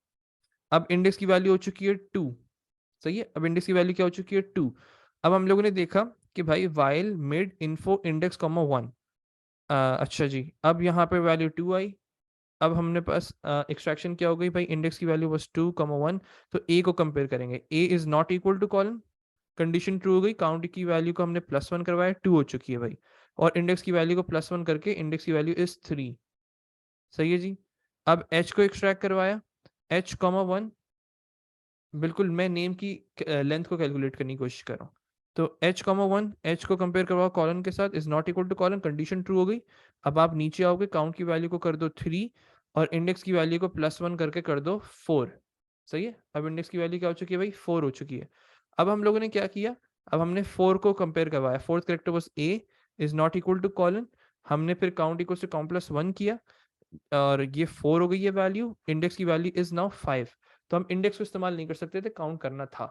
अब इंडेक्स की वैल्यू हो चुकी है 2. सही है, अब इंडेक्स की वैल्यू क्या हो चुकी है 2. अब हम लोगों ने देखा कि भाई while mid info index comma 1. अच्छा जी, अब यहाँ पे वैल्यू 2 आई. अब हमने पास एक्सट्रैक्शन क्या हो गई भाई, इंडेक्स की वैल्यू बस 2,1. तो ए को कंपेयर करेंगे, A is not equal to colon. Condition true हो गई, काउंट की वैल्यू को हमने प्लस 1 करवाया, 2 हो चुकी है भाई. और इंडेक्स की वैल्यू को प्लस 1 करके इंडेक्स की वैल्यू इज 3. सही है जी. अब एच को एक्सट्रैक्ट करवाया, एच कॉमा 1. बिल्कुल मैं नेम की लेंथ को कैलकुलेट करने की कोशिश कर रहा हूँ. तो एच कॉमा 1, एच को कंपेयर करवाओ कॉलन के साथ, is not equal to colon. Condition true हो गई. अब आप नीचे आओगे, काउंट की वैल्यू को कर दो 3 और इंडेक्स की वैल्यू को प्लस 1 करके कर दो 4. सही है, अब इंडेक्स की वैल्यू क्या हो चुकी है भाई, 4 हो चुकी है. अब हम लोगों ने क्या किया, अब हमने 4 को कंपेयर करवाया, fourth character was a is not equal to colon. हमने फिर count equal to count plus 1 किया और ये 4 हो गई है वैल्यू. इंडेक्स की वैल्यू इज नाउ 5. तो हम इंडेक्स को इस्तेमाल नहीं कर सकते थे, काउंट करना था.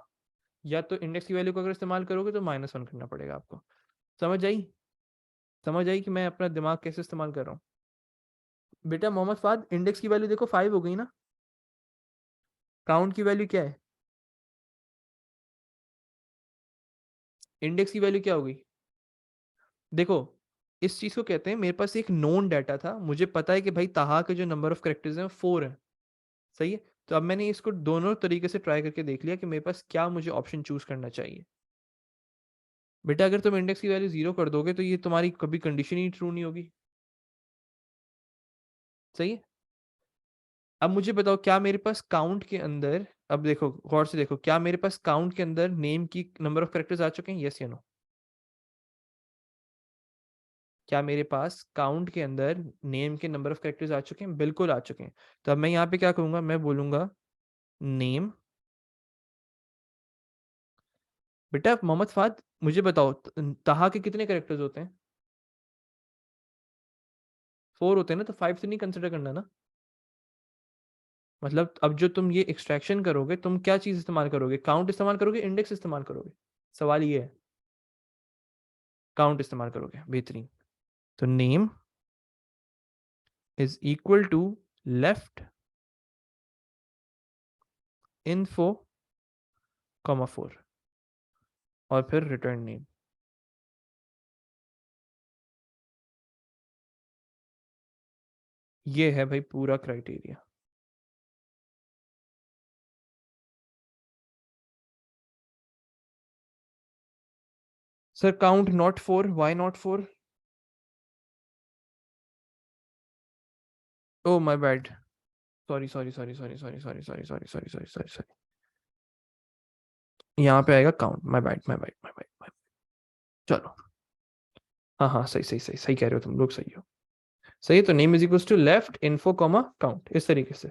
या तो इंडेक्स की वैल्यू को अगर इस्तेमाल करोगे तो -1 करना पड़ेगा आपको. समझ आई? समझ आई कि मैं अपना दिमाग कैसे इस्तेमाल कर रहा हूँ? बेटा मोहम्मद फाद, इंडेक्स की वैल्यू देखो 5 हो गई ना. काउंट की वैल्यू क्या है? इंडेक्स की वैल्यू क्या हो गई? देखो, इस चीज को कहते हैं, मेरे पास एक नोन डाटा था, मुझे पता है कि भाई ताहा के जो नंबर ऑफ करेक्टर्स हैं 4 है. सही है, तो अब मैंने इसको दोनों तरीके से ट्राई करके देख लिया कि मेरे पास क्या मुझे ऑप्शन चूज करना चाहिए. बेटा अगर तुम इंडेक्स की वैल्यू 0 कर दोगे तो ये तुम्हारी कभी कंडीशन ही ट्रू नहीं होगी. सही है. अब मुझे बताओ, क्या मेरे पास काउंट के अंदर, अब देखो गौर से देखो, क्या मेरे पास काउंट के अंदर नेम की नंबर ऑफ कैरेक्टर्स आ चुके हैं, यस या नो? क्या मेरे पास काउंट के अंदर नेम के नंबर ऑफ कैरेक्टर्स आ चुके हैं? बिल्कुल आ चुके हैं. तो अब मैं यहाँ पे क्या करूंगा, मैं बोलूंगा नेम. बेटा मोहम्मद फाद, मुझे बताओ ताहा के कितने कैरेक्टर्स होते हैं? 4 होते हैं ना, तो 5 से नहीं कंसिडर करना ना. मतलब अब जो तुम ये एक्सट्रैक्शन करोगे, तुम क्या चीज इस्तेमाल करोगे, काउंट इस्तेमाल करोगे, इंडेक्स इस्तेमाल करोगे? सवाल ये है. काउंट इस्तेमाल करोगे, बेहतरीन. तो name is equal to left info comma 4 और फिर रिटर्न नेम. ये है भाई पूरा criteria. Sir count not 4, why not 4? Oh my bad, sorry sorry sorry sorry sorry sorry sorry sorry sorry sorry sorry sorry, यहाँ पे आएगा count, my bad my bad my bad. चलो हाँ हाँ, सही सही सही सही कह रहे हो तुम लोग, सही हो। सही है, तो name is equals to left info comma count, इस तरीके से।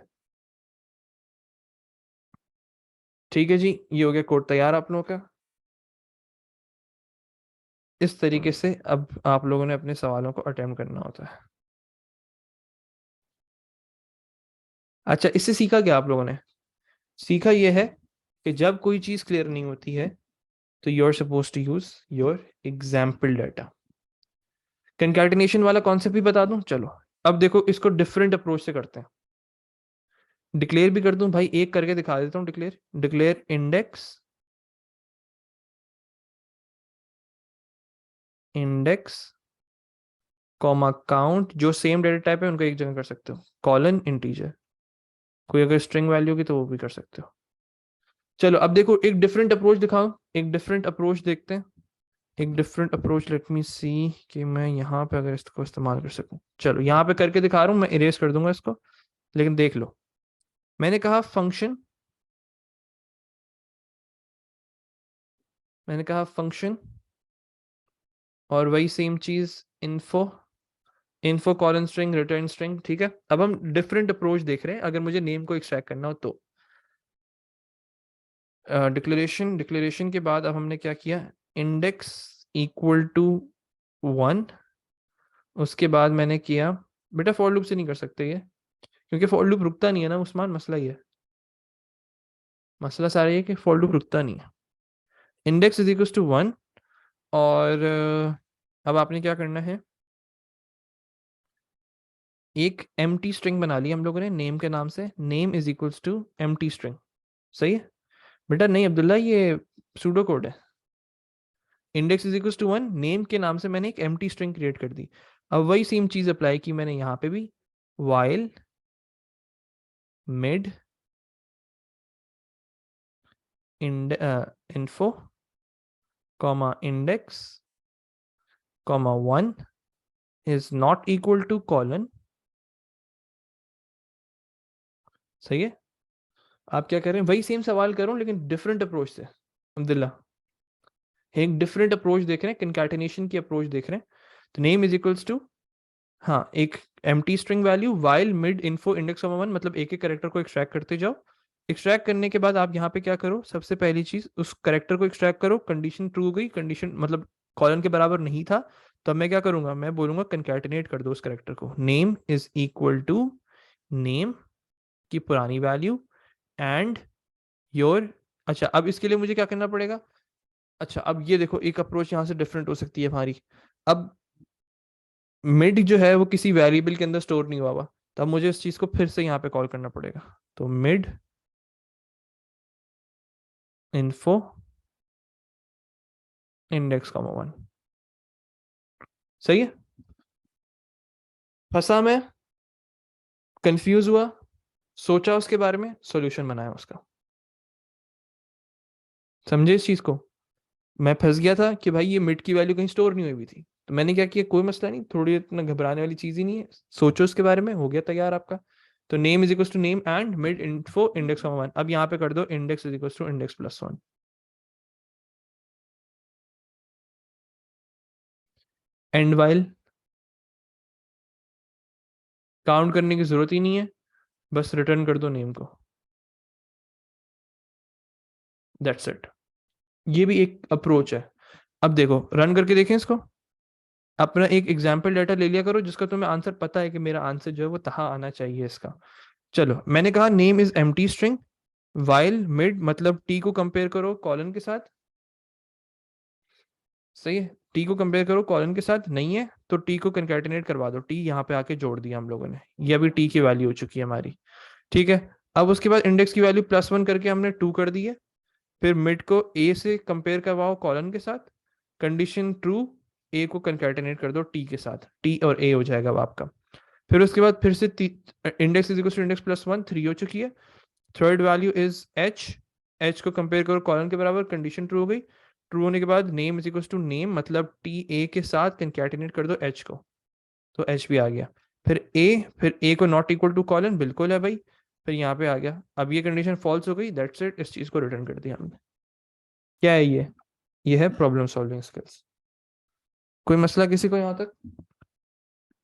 ठीक है जी, ये हो गया कोड तैयार आप लोगों का। इस तरीके से अब आप लोगों ने अपने सवालों को अटेम्प्ट करना होता है। अच्छा, इससे सीखा क्या आप लोगों ने? सीखा ये है कि जब कोई चीज क्लियर नहीं होती है तो you are suppose to use your example data. Concatenation वाला कॉन्सेप्ट भी बता दूं, चलो। अब देखो, इसको डिफरेंट अप्रोच से करते हैं। डिक्लेयर भी कर दूं भाई, एक करके दिखा देता हूं। Declare, declare index, index comma count, जो सेम डेटा टाइप है उनको एक जगह कर सकते हो, कॉलन इंटीजर। कोई अगर स्ट्रिंग वैल्यू की तो वो भी कर सकते हो। चलो अब देखो, एक डिफरेंट अप्रोच दिखाओ, एक डिफरेंट अप्रोच देखते हैं। एक डिफरेंट अप्रोच, लेट मी सी कि मैं यहाँ पे अगर इसको इस्तेमाल कर सकूं। चलो यहाँ पे करके दिखा रहा हूं, मैं इरेज कर दूंगा इसको, लेकिन देख लो। मैंने कहा फंक्शन, मैंने कहा फंक्शन, और वही सेम चीज info, info colon string return string. ठीक है, अब हम डिफरेंट अप्रोच देख रहे हैं अगर मुझे नेम को एक्सट्रैक्ट करना हो तो। डिक्लेरेशन, डिक्लेरेशन के बाद अब हमने क्या किया, इंडेक्स इक्वल टू 1। उसके बाद मैंने किया, बेटा फॉर लूप से नहीं कर सकते ये, क्योंकि फॉर लूप रुकता नहीं है ना उस्मान, मसला ये है। मसला सारा ये है कि फॉर लूप रुकता नहीं है। इंडेक्स इज इक्वल टू 1, और अब आपने क्या करना है, एक एम्प्टी स्ट्रिंग बना ली हम लोगों ने नेम के नाम से, name is equals to empty string. सही है बेटा? नहीं अब्दुल्ला, ये सूडो कोड है। Index is equals to 1, name के नाम से मैंने एक एम्प्टी स्ट्रिंग क्रिएट कर दी। अब वही सेम चीज अप्लाई की मैंने यहाँ पे भी, while mid info comma index comma 1 is not equal to colon. सही है? आप क्या कर रहे हैं, वही सेम सवाल कर रहा हूं लेकिन डिफरेंट अप्रोच से। अब्दुल्ला, एक डिफरेंट अप्रोच देख रहे हैं, कंकैटिनेशन की अप्रोच देख रहे हैं। तो नेम इज इक्वल्स टू, हाँ, एक empty string value while mid info index of 1, मतलब एक एक कैरेक्टर को एक्सट्रैक्ट करते जाओ। एक्सट्रैक्ट करने के बाद आप यहाँ पे क्या करो, सबसे पहली चीज उस कैरेक्टर को एक्सट्रैक्ट करो, कंडीशन ट्रू हो गई, कंडीशन मतलब कॉलन के बराबर नहीं था, तो अब मैं क्या करूंगा, मैं बोलूंगा कंकैटिनेट कर दो उस कैरेक्टर को, name is equal to name की पुरानी वैल्यू एंड योर। अच्छा, अब इसके लिए मुझे क्या करना पड़ेगा? अच्छा, अब ये देखो, एक अप्रोच यहाँ से डिफरेंट हो सकती है हमारी। अब मिड जो है वो किसी वेरिएबल के अंदर स्टोर नहीं हुआ हुआ, तो अब मुझे इस चीज को फिर से यहाँ पे कॉल करना पड़ेगा। तो मिड इन्फो इंडेक्स कॉमा 1। सही है? फंसा मैं, कंफ्यूज हुआ, सोचा उसके बारे में, सॉल्यूशन बनाया उसका। समझे इस चीज को? मैं फंस गया था कि भाई ये मिड की वैल्यू कहीं स्टोर नहीं हुई थी, तो मैंने क्या किया, कोई मसला नहीं, थोड़ी इतना घबराने वाली चीज ही नहीं है, सोचो उसके बारे में, हो गया तैयार आपका। तो name is equal to name and mid info index comma 1। अब यहाँ पे कर दो index is equal to index plus 1। End while, count करने की जरूरत ही नहीं है, बस रिटर्न कर दो नेम को, दैट्स इट। ये भी एक अप्रोच है। अब देखो, रन करके देखें इसको। अपना एक एग्जाम्पल डाटा ले लिया करो जिसका तुम्हें आंसर पता है कि मेरा आंसर जो है वो तहा आना चाहिए इसका। चलो, मैंने कहा name is empty string, while mid मतलब टी को कंपेयर करो कॉलन के साथ। सही है, टी को कंपेयर करो कॉलन के साथ, नहीं है तो टी को कंकैटिनेट करवा दो, टी यहाँ पे आके जोड़ दिया हम लोगों ने, ये अभी टी की वैल्यू हो चुकी है हमारी। ठीक है, अब उसके बाद इंडेक्स की वैल्यू +1 करके हमने 2 कर दी है। फिर मिड को ए से कंपेयर करवाओ कॉलन के साथ, कंडीशन ट्रू, ए को कंकैटिनेट कर दो टी के साथ, टी और ए हो जाएगा अब आपका। फिर उसके बाद फिर से index is equal to index +1, 3 हो चुकी है। Third value is h, h को कंपेयर करो कॉलन के बराबर, कंडीशन ट्रू हो गई। ट्रू होने के बाद name is equal to name, मतलब टी ए के साथ कंकैटिनेट कर दो एच को, तो एच भी आ गया। फिर ए को नॉट इक्वल टू कॉलन, बिल्कुल है भाई, फिर यहाँ पे आ गया। अब ये कंडीशन फॉल्स हो गई, दैट्स इट, इस चीज को रिटर्न कर दिया हमने। क्या है ये है प्रॉब्लम सॉल्विंग स्किल्स। कोई मसला किसी को यहाँ तक,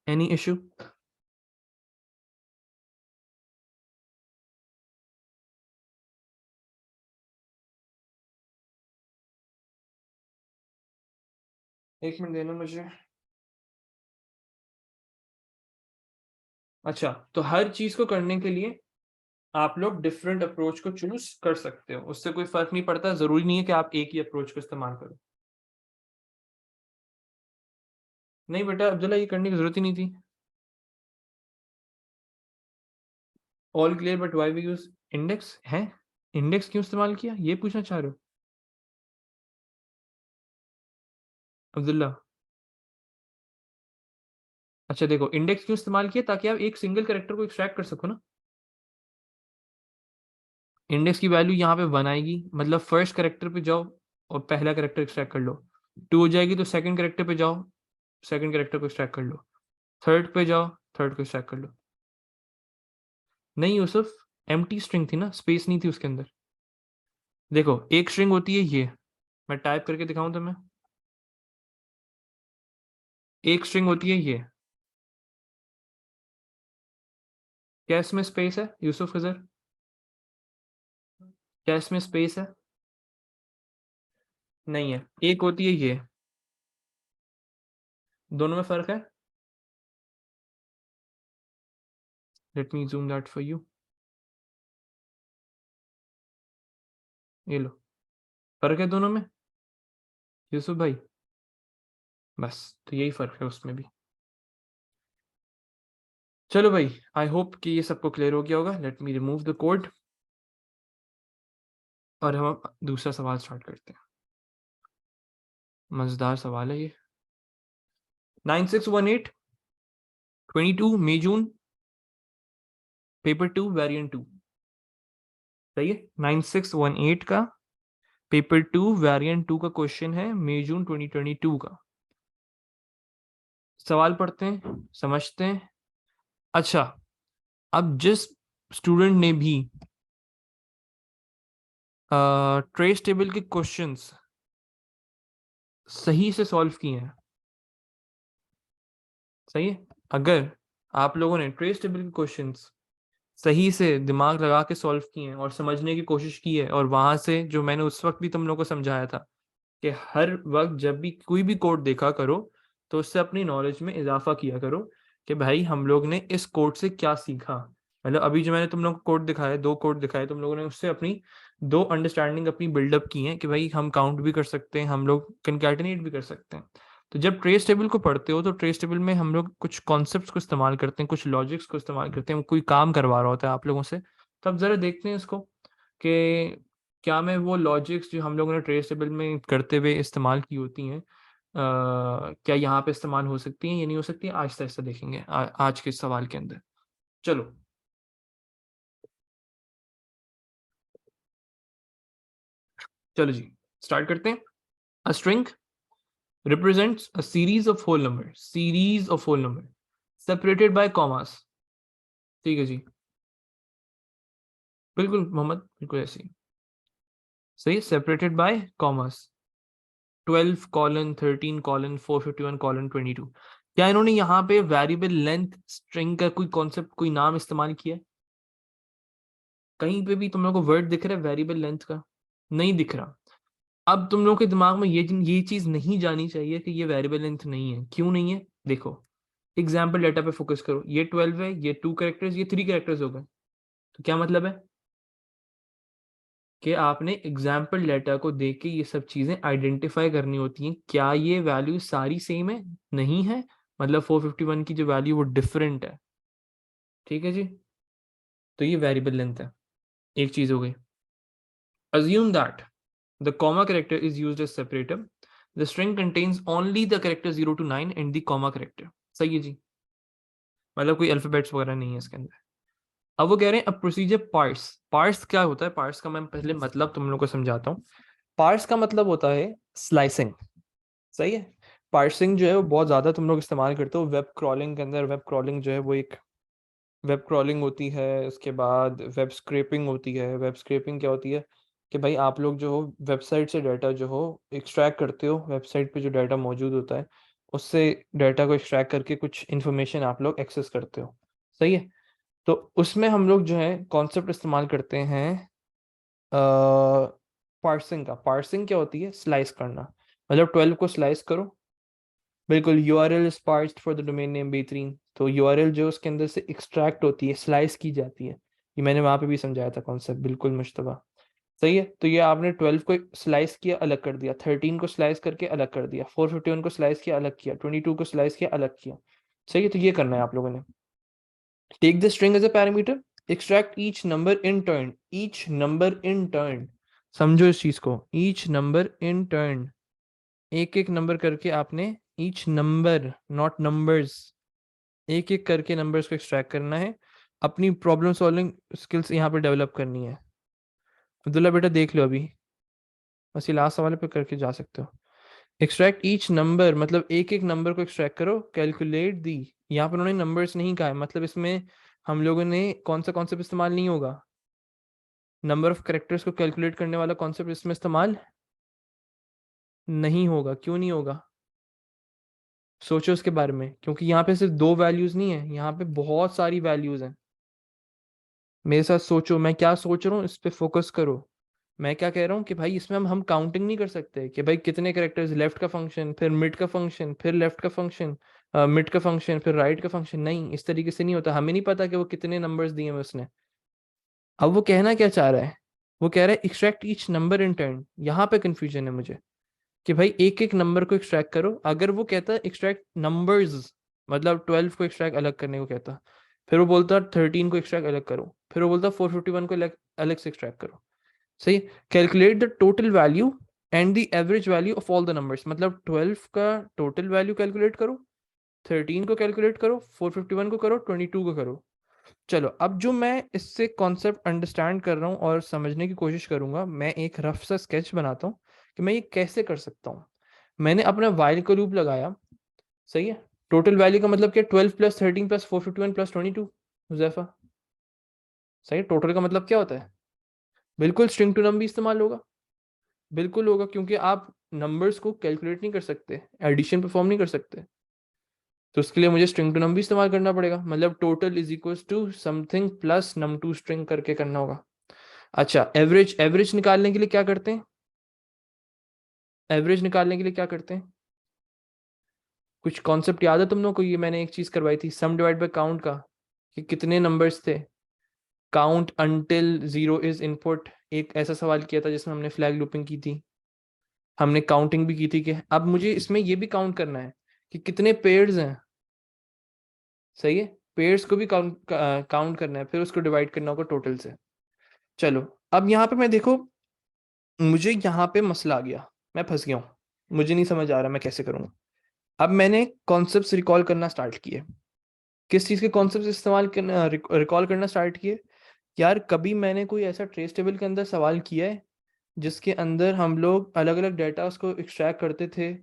एनी इशू? एक मिनट देना मुझे। अच्छा, तो हर चीज को करने के लिए आप लोग डिफरेंट अप्रोच को चूज कर सकते हो, उससे कोई फर्क नहीं पड़ता, जरूरी नहीं है कि आप एक ही अप्रोच को इस्तेमाल करो। नहीं बेटा अब्दुल्ला, ये करने की जरूरत ही नहीं थी। All clear, but why we use index है? इंडेक्स क्यों इस्तेमाल किया, ये पूछना चाह रहे हो अब्दुल्ला? अच्छा देखो, इंडेक्स क्यों इस्तेमाल किया, ताकि आप एक सिंगल कैरेक्टर को एक्सट्रैक्ट कर सको ना। इंडेक्स की वैल्यू यहाँ पे 1 आएगी, मतलब फर्स्ट कैरेक्टर पे जाओ और पहला कैरेक्टर एक्सट्रैक्ट कर लो। 2 हो जाएगी तो सेकंड कैरेक्टर पे जाओ, सेकंड कैरेक्टर को एक्सट्रैक्ट कर लो। थर्ड पे जाओ, थर्ड को एक्सट्रैक्ट कर लो। नहीं यूसुफ, एम्प्टी स्ट्रिंग थी ना, स्पेस नहीं थी उसके अंदर। देखो एक स्ट्रिंग होती है ये, मैं टाइप करके दिखाऊं तुम्हें। एक स्ट्रिंग होती है ये, क्या इसमें स्पेस है यूसुफ खजर? क्या इसमें स्पेस है? नहीं है। एक होती है ये, दोनों में फर्क है। Let me zoom that for you. ये लो, फर्क है दोनों में यूसुफ भाई, बस तो यही फर्क है उसमें भी। चलो भाई, आई होप कि ये सबको क्लियर हो गया होगा। Let me remove the code और हम दूसरा सवाल स्टार्ट करते हैं। मजेदार सवाल है ये। 9618 22 मई जून, पेपर 2 वेरिएंट 2। सही है, 9618 का पेपर 2 वेरिएंट 2 का क्वेश्चन है, मई जून 2022 का। सवाल पढ़ते हैं, समझते हैं। अच्छा, अब जिस स्टूडेंट ने भी ट्रेस टेबल के क्वेश्चंस सही से सॉल्व किए हैं, सही है, अगर आप लोगों ने ट्रेस टेबल के क्वेश्चंस सही से दिमाग लगा के सॉल्व किए हैं और समझने की कोशिश की है, और वहां से जो मैंने उस वक्त भी तुम लोगों को समझाया था कि हर वक्त जब भी कोई भी कोड देखा करो तो उससे अपनी नॉलेज में इजाफा किया करो कि भाई हम लोग ने इस कोड से क्या सीखा। मतलब अभी जो मैंने तुम लोगों को कोड दिखाया, 2 कोड दिखाए, तुम लोगों ने उससे अपनी 2 अंडरस्टैंडिंग अपनी बिल्डअप की है कि भाई हम काउंट भी कर सकते हैं, हम लोग कंकैटिनेट भी कर सकते हैं। तो जब ट्रेस टेबल को पढ़ते हो तो ट्रेस टेबल में हम लोग कुछ कॉन्सेप्ट्स को इस्तेमाल करते हैं, कुछ लॉजिक्स को इस्तेमाल करते हैं, कोई काम करवा रहा होता है आप लोगों से, तब जरा देखते हैं इसको कि क्या मैं वो लॉजिक्स जो हम लोगों ने ट्रेस टेबल में करते हुए इस्तेमाल की होती हैं, क्या यहाँ पे इस्तेमाल हो सकती हैं या नहीं हो सकती है, आहिस्ता आहिस्ता देखेंगे आज के सवाल के अंदर। चलो चलो जी, स्टार्ट करते हैं। A string represents a series of whole number separated by commas। ठीक है जी, बिल्कुल मोहम्मद, बिल्कुल ऐसे ही सही, separated by commerce. 12 colon 13 colon 451 colon 22। क्या इन्होंने यहाँ पे वेरिएबल लेंथ स्ट्रिंग का कोई कॉन्सेप्ट, कोई नाम इस्तेमाल किया है? कहीं पे भी तुम लोगों को वर्ड दिख रहा है वेरिएबल लेंथ का? नहीं दिख रहा। अब तुम लोगों के दिमाग में ये चीज नहीं जानी चाहिए कि ये वेरिएबल लेंथ नहीं है। क्यों नहीं है, देखो एग्जाम्पल डाटा पे फोकस करो। ये 12 है, ये 2 कैरेक्टर्स, ये 3 कैरेक्टर्स हो गए। तो क्या मतलब है कि आपने एग्जाम्पल डाटा को देख के ये सब चीजें आइडेंटिफाई करनी होती हैं। क्या ये वैल्यू सारी सेम है? नहीं है, मतलब 451 की जो वैल्यू वो डिफरेंट है। ठीक है जी, तो ये वेरिएबल लेंथ है। एक चीज हो गई। Assume that the comma character is used as separator. The string contains only the character 0 to 9 and the comma character। सही है जी, मतलब कोई अल्फाबेट्स वगैरह नहीं है इसके अंदर। अब वो कह रहे हैं अब प्रोसीजर पार्स। पार्स क्या होता है? पार्स का मैं पहले मतलब तुम लोग को समझाता हूँ पार्स का मतलब होता है स्लाइसिंग, सही है। पार्सिंग जो है वो बहुत ज़्यादा तुम लोग इस्तेमाल करते हो वेब क्रॉलिंग के अंदर। वेब क्रॉलिंग जो है वो एक वेब क्रॉलिंग होती है, उसके बाद वेब स्क्रैपिंग होती है। वेब स्क्रैपिंग क्या होती है कि भाई आप लोग जो हो वेबसाइट से डाटा जो हो एक्सट्रैक्ट करते हो, वेबसाइट पे जो डाटा मौजूद होता है उससे डाटा को एक्सट्रैक्ट करके कुछ इन्फॉर्मेशन आप लोग एक्सेस करते हो, सही है। तो उसमें हम लोग जो है कॉन्सेप्ट इस्तेमाल करते हैं पार्सिंग का। पार्सिंग क्या होती है? स्लाइस करना, मतलब 12 को स्लाइस करो। बिल्कुल, URL is parsed for the domain name बेहतरीन। तो यूआरएल जो उसके अंदर से एक्सट्रैक्ट होती है, स्लाइस की जाती है। ये मैंने वहां पे भी समझाया था कॉन्सेप्ट, बिल्कुल मुश्तबा, सही है। तो ये आपने 12 को स्लाइस किया, अलग कर दिया, 13 को स्लाइस करके अलग कर दिया, 451 को स्लाइस किया, अलग किया, 22 को स्लाइस किया, अलग किया, सही है। तो ये करना है आप लोगों ने। Take the string as a parameter, extract each number in turn. Each number in turn, समझो इस चीज को, ईच नंबर इन टर्न, एक एक नंबर करके आपने, ईच नंबर नॉट नंबर्स, एक एक करके नंबर्स को एक्सट्रैक्ट करना है। अपनी प्रॉब्लम सॉल्विंग स्किल्स यहाँ पे डेवलप करनी है। अब्दुल्ला बेटा देख लो अभी, बस ये लास्ट सवाल पे करके जा सकते हो। एक्सट्रैक्ट ईच नंबर मतलब एक एक नंबर को एक्सट्रैक्ट करो। कैलकुलेट दी, यहाँ पर उन्होंने नंबर्स नहीं कहा है, मतलब इसमें हम लोगों ने कौन सा कॉन्सेप्ट इस्तेमाल नहीं होगा, नंबर ऑफ कैरेक्टर्स को कैलकुलेट करने वाला कॉन्सेप्ट इसमें इस्तेमाल नहीं होगा। क्यों नहीं होगा? सोचो उसके बारे में, क्योंकि यहाँ पे सिर्फ दो वैल्यूज नहीं है, यहाँ पे बहुत सारी वैल्यूज हैं। मेरे साथ सोचो, मैं क्या सोच रहा हूँ इस पे फोकस करो। मैं क्या कह रहा हूँ कि भाई इसमें हम काउंटिंग नहीं कर सकते कि भाई कितने कैरेक्टर्स, लेफ्ट का फंक्शन, फिर मिड का फंक्शन, फिर लेफ्ट का फंक्शन, मिड का फंक्शन, फिर राइट का फंक्शन। नहीं, इस तरीके से नहीं होता। हमें नहीं पता कि वो कितने नंबर्स दिए हैं उसने। अब वो कहना क्या चाह रहा है? वो कह रहा है extract each number in turn. यहाँ पे कंफ्यूजन है मुझे कि भाई एक एक नंबर को एक्सट्रैक्ट करो। अगर वो कहता है एक्सट्रैक्ट नंबर्स, मतलब 12 को एक्सट्रैक्ट अलग करने को कहता, फिर वो बोलता 13 को एक्सट्रैक्ट अलग करो, फिर वो बोलता 451 को अलग अलग से एक्सट्रैक्ट करो, सही। Calculate the total value and the average value of all the numbers, मतलब 12 का टोटल वैल्यू कैलकुलेट करो, 13 को कैलकुलेट करो, 451 को करो, 22 को करो। चलो, अब जो मैं इससे कॉन्सेप्ट अंडरस्टैंड कर रहा हूँ और समझने की कोशिश करूंगा, मैं एक रफ सा स्केच बनाता हूँ कि मैं ये कैसे कर सकता हूँ। मैंने अपना वाइल का लूप लगाया, सही है। टोटल वैल्यू का मतलब क्या? 12 प्लस 13 प्लस 451 प्लस 22, हुजैफा, सही है। टोटल का मतलब क्या होता है? बिल्कुल स्ट्रिंग टू नम भी इस्तेमाल होगा, बिल्कुल होगा, क्योंकि आप नंबर्स को कैलकुलेट नहीं कर सकते, एडिशन परफॉर्म नहीं कर सकते, तो उसके लिए मुझे स्ट्रिंग टू नम भी इस्तेमाल करना पड़ेगा। मतलब total is equal to something plus num to string करके करना होगा। अच्छा, एवरेज, एवरेज निकालने के लिए क्या करते हैं? एवरेज निकालने के लिए क्या करते हैं? कुछ कॉन्सेप्ट याद है तुम लोग को? ये मैंने एक चीज करवाई थी, सम डिवाइड बाय काउंट का, कि कितने नंबर्स थे। Count until zero is input, एक ऐसा सवाल किया था जिसमें हमने फ्लैग लूपिंग की थी, हमने काउंटिंग भी की थी। कि अब मुझे इसमें ये भी काउंट करना है कि कितने पेयर्स हैं, सही है। पेयर्स को भी काउंट करना है, फिर उसको डिवाइड करना होगा टोटल से। चलो, अब यहाँ पे मैं देखो, मुझे यहाँ पे मसला आ गया, मैं फंस गया हूँ, मुझे नहीं समझ आ रहा मैं कैसे करूँगा। अब मैंने कॉन्सेप्ट्स रिकॉल करना स्टार्ट किए। किस चीज़ के कॉन्सेप्ट्स इस्तेमाल करना, रिकॉल करना स्टार्ट किए? यार, कभी मैंने कोई ऐसा ट्रेस टेबल के अंदर सवाल किया है जिसके अंदर हम लोग अलग अलग डेटा उसको एक्सट्रैक्ट करते थे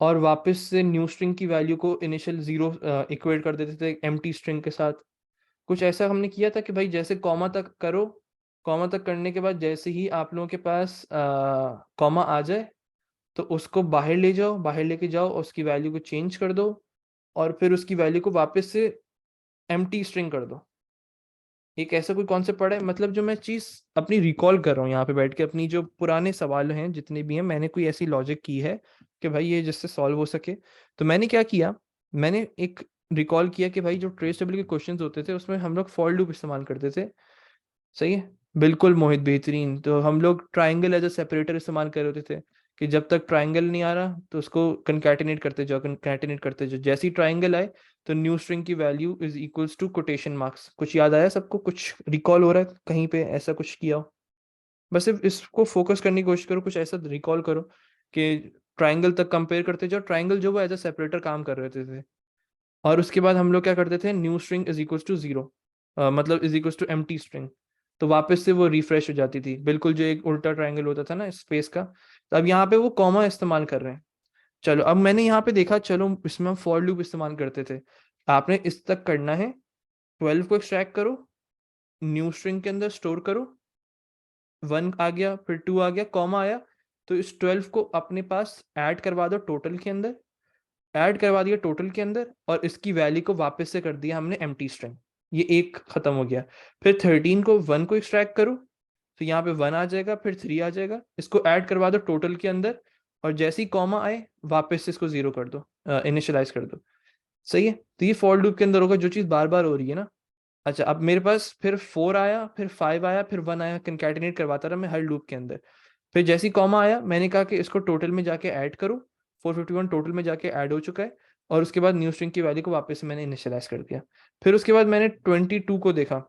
और वापस से न्यू स्ट्रिंग की वैल्यू को इनिशियल जीरो इक्वेट कर देते थे एम्प्टी स्ट्रिंग के साथ? कुछ ऐसा हमने किया था कि भाई जैसे कॉमा तक करो, कॉमा तक करने के बाद जैसे ही आप लोगों के पास कॉमा आ जाए तो उसको बाहर ले जाओ, बाहर लेके जाओ, उसकी वैल्यू को चेंज कर दो और फिर उसकी वैल्यू को वापस से एम्प्टी स्ट्रिंग कर दो। एक ऐसा कोई कॉन्सेप्ट पढ़ा है? मतलब जो मैं चीज अपनी रिकॉल कर रहा हूँ यहाँ पे बैठ के, अपनी जो पुराने सवाल हैं जितने भी हैं, मैंने कोई ऐसी लॉजिक की है कि भाई ये जिससे सॉल्व हो सके। तो मैंने क्या किया, मैंने एक रिकॉल किया कि भाई जो ट्रेस टेबल के क्वेश्चंस होते थे उसमें हम लोग फॉर लूप इस्तेमाल करते थे, सही है। बिल्कुल मोहित, बेहतरीन। तो हम लोग ट्राइंगल एज अ सेपरेटर इस्तेमाल कर रहे थे कि जब तक ट्राइंगल नहीं आ रहा तो उसको कंकैटिनेट करते जाओ, कंकैटिनेट करते जाओ, जैसे ही ट्राइंगल आए तो न्यू स्ट्रिंग की value is equals to quotation marks. कुछ याद आया सबको? कुछ रिकॉल हो रहा है कहीं पे ऐसा कुछ किया हो? बस सिर्फ इसको फोकस करने की कोशिश करो, कुछ ऐसा रिकॉल करो कि ट्राइंगल तक कंपेयर करते जाओ। ट्राइंगल जो वो एज अ सेपरेटर काम कर रहे थे, और उसके बाद हम लोग क्या करते थे, new string is equals to zero, मतलब is equals to empty string, तो वापस से वो रिफ्रेश हो जाती थी। बिल्कुल जो एक उल्टा ट्रायंगल होता था ना स्पेस का, तो अब यहाँ पे वो कॉमा इस्तेमाल कर रहे हैं। चलो अब मैंने यहाँ पे देखा, चलो इसमें हम फॉर लूप इस्तेमाल करते थे। आपने इस तक करना है, 12 को एक्सट्रैक्ट करो, न्यू स्ट्रिंग के अंदर स्टोर करो, 1 आ गया, फिर 2 आ गया, कॉमा आया, तो इस 12 को अपने पास ऐड करवा दो टोटल के अंदर, ऐड करवा दिया टोटल के अंदर, और इसकी वैल्यू को वापस से कर दिया हमने एम्प्टी स्ट्रिंग। ये एक खत्म हो गया। फिर 13 को 1 को एक्सट्रैक्ट करो, तो यहाँ पे 1 आ जाएगा, फिर 3 आ जाएगा, इसको ऐड करवा दो टोटल के अंदर, और जैसे ही कॉमा आए वापस से इसको 0 कर दो, इनिशियलाइज कर दो। सही है, तो ये फॉर लूप के अंदर होगा जो चीज बार बार हो रही है ना। अच्छा, अब मेरे पास फिर 4 आया, फिर 5 आया, फिर 1 आया, कंकैटिनेट करवाता रहा मैं हर लूप के अंदर। फिर जैसे ही कॉमा आया, मैंने कहा कि इसको टोटल में जाके ऐड करो, 451 टोटल में जाके ऐड हो चुका है, और उसके बाद न्यू स्ट्रिंग की वैल्यू को वापस से मैंने इनिशियलाइज कर दिया। फिर उसके बाद मैंने 22 को देखा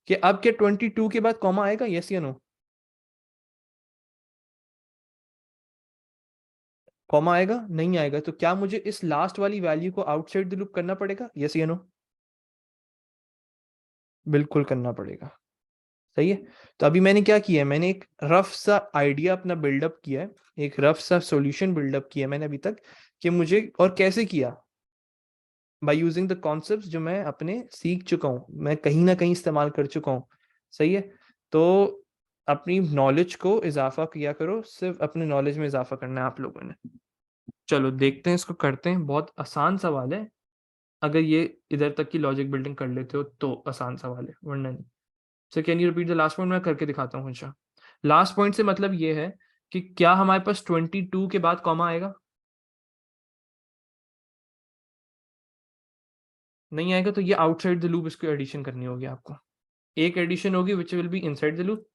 कि अब क्या 22 के बाद कॉमा आएगा, यस या नो? कॉमा आएगा? नहीं आएगा। तो क्या मुझे इस लास्ट वाली वैल्यू को आउटसाइड द लूप करना पड़ेगा, यस या नो? बिल्कुल करना पड़ेगा। सही है। तो अभी मैंने क्या किया है, मैंने एक रफ सा आइडिया अपना बिल्डअप किया है, एक रफ सा सॉल्यूशन बिल्डअप किया है मैंने अभी तक, कि मुझे और कैसे किया, बाय यूजिंग द कॉन्सेप्ट्स जो मैं अपने सीख चुका हूँ, मैं कहीं ना कहीं इस्तेमाल कर चुका हूँ। सही है। तो अपनी नॉलेज को इजाफा किया करो, सिर्फ अपने नॉलेज में इजाफा करना है आप लोगों ने। चलो देखते हैं, इसको करते हैं। बहुत आसान सवाल है, अगर ये इधर तक की लॉजिक बिल्डिंग कर लेते हो तो आसान सवाल है, वरना नहीं। So can you repeat the last point? मैं करके दिखाता हूँ। अच्छा, लास्ट पॉइंट से मतलब ये है कि क्या हमारे पास 22 के बाद कॉमा आएगा? नहीं आएगा, तो ये आउटसाइड द लूप इसको एडिशन करनी होगी आपको। एक एडिशन होगी which will be inside the loop,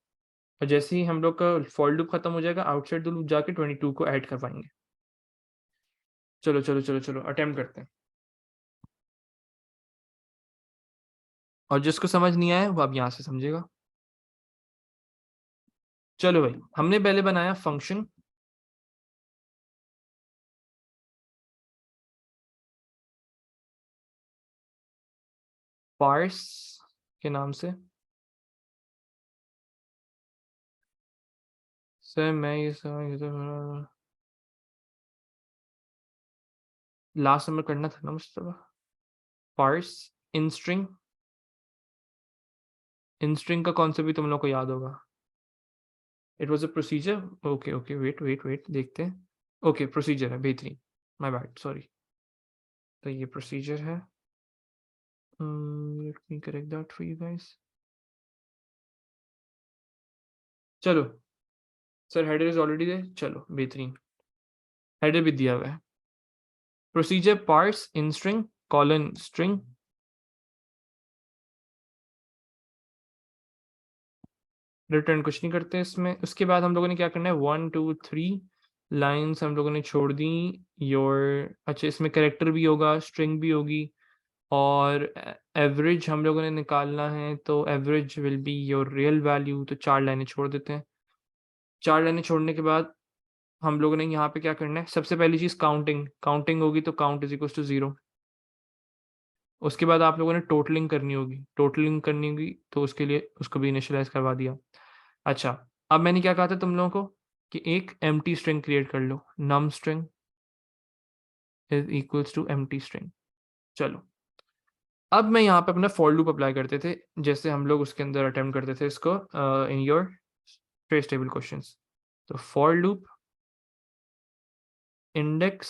और जैसे ही हम लोग का फॉर लूप खत्म हो जाएगा, आउटसाइड द लूप जाके 22 को ऐड करवाएंगे। चलो चलो चलो चलो, अटेम्प्ट करते हैं। और जिसको समझ नहीं आया वो अब यहाँ से समझेगा। चलो भाई, हमने पहले बनाया फंक्शन, पार्स के नाम से। सर मैं ये समझ, लास्ट नंबर करना था ना मुझे। Parse in string, in string का कॉन्सेप्ट भी तुम लोग को याद होगा। It was a procedure. Okay okay, wait wait wait, देखते हैं। ओके, प्रोसीजर है, बेहतरीन। My bad, sorry. तो ये प्रोसीजर है। Let me correct that for you guys. चलो sir, header is already there. चलो बेहतरीन, हेडर भी दिया हुआ है। Procedure parse in string colon string, return कुछ नहीं करते इसमें। उसके बाद हम लोगों ने क्या करना है, 1 2 3 लाइन्स हम लोगों ने छोड़ दी। योर, अच्छा इसमें करेक्टर भी होगा, स्ट्रिंग भी होगी, और एवरेज हम लोगों ने निकालना है, तो average will be your real value. तो 4 लाइनें छोड़ देते हैं। 4 लाइनें छोड़ने के बाद हम लोगों ने यहाँ पे क्या करना है, सबसे पहली चीज़ काउंटिंग, काउंटिंग होगी तो काउंट इज इक्वल टू 0। उसके बाद आप लोगों ने टोटलिंग करनी होगी, टोटलिंग करनी होगी तो उसके लिए उसको भी इनिशियलाइज करवा दिया। अच्छा, अब मैंने क्या कहा था तुम लोगों को कि एक एम्प्टी स्ट्रिंग क्रिएट कर लो, num string is equals to empty string. चलो अब मैं यहाँ पे अपना फॉर लूप अप्लाई करते थे, जैसे हम लोग उसके अंदर अटेम्प्ट करते थे इसको in your trace table questions. तो for loop index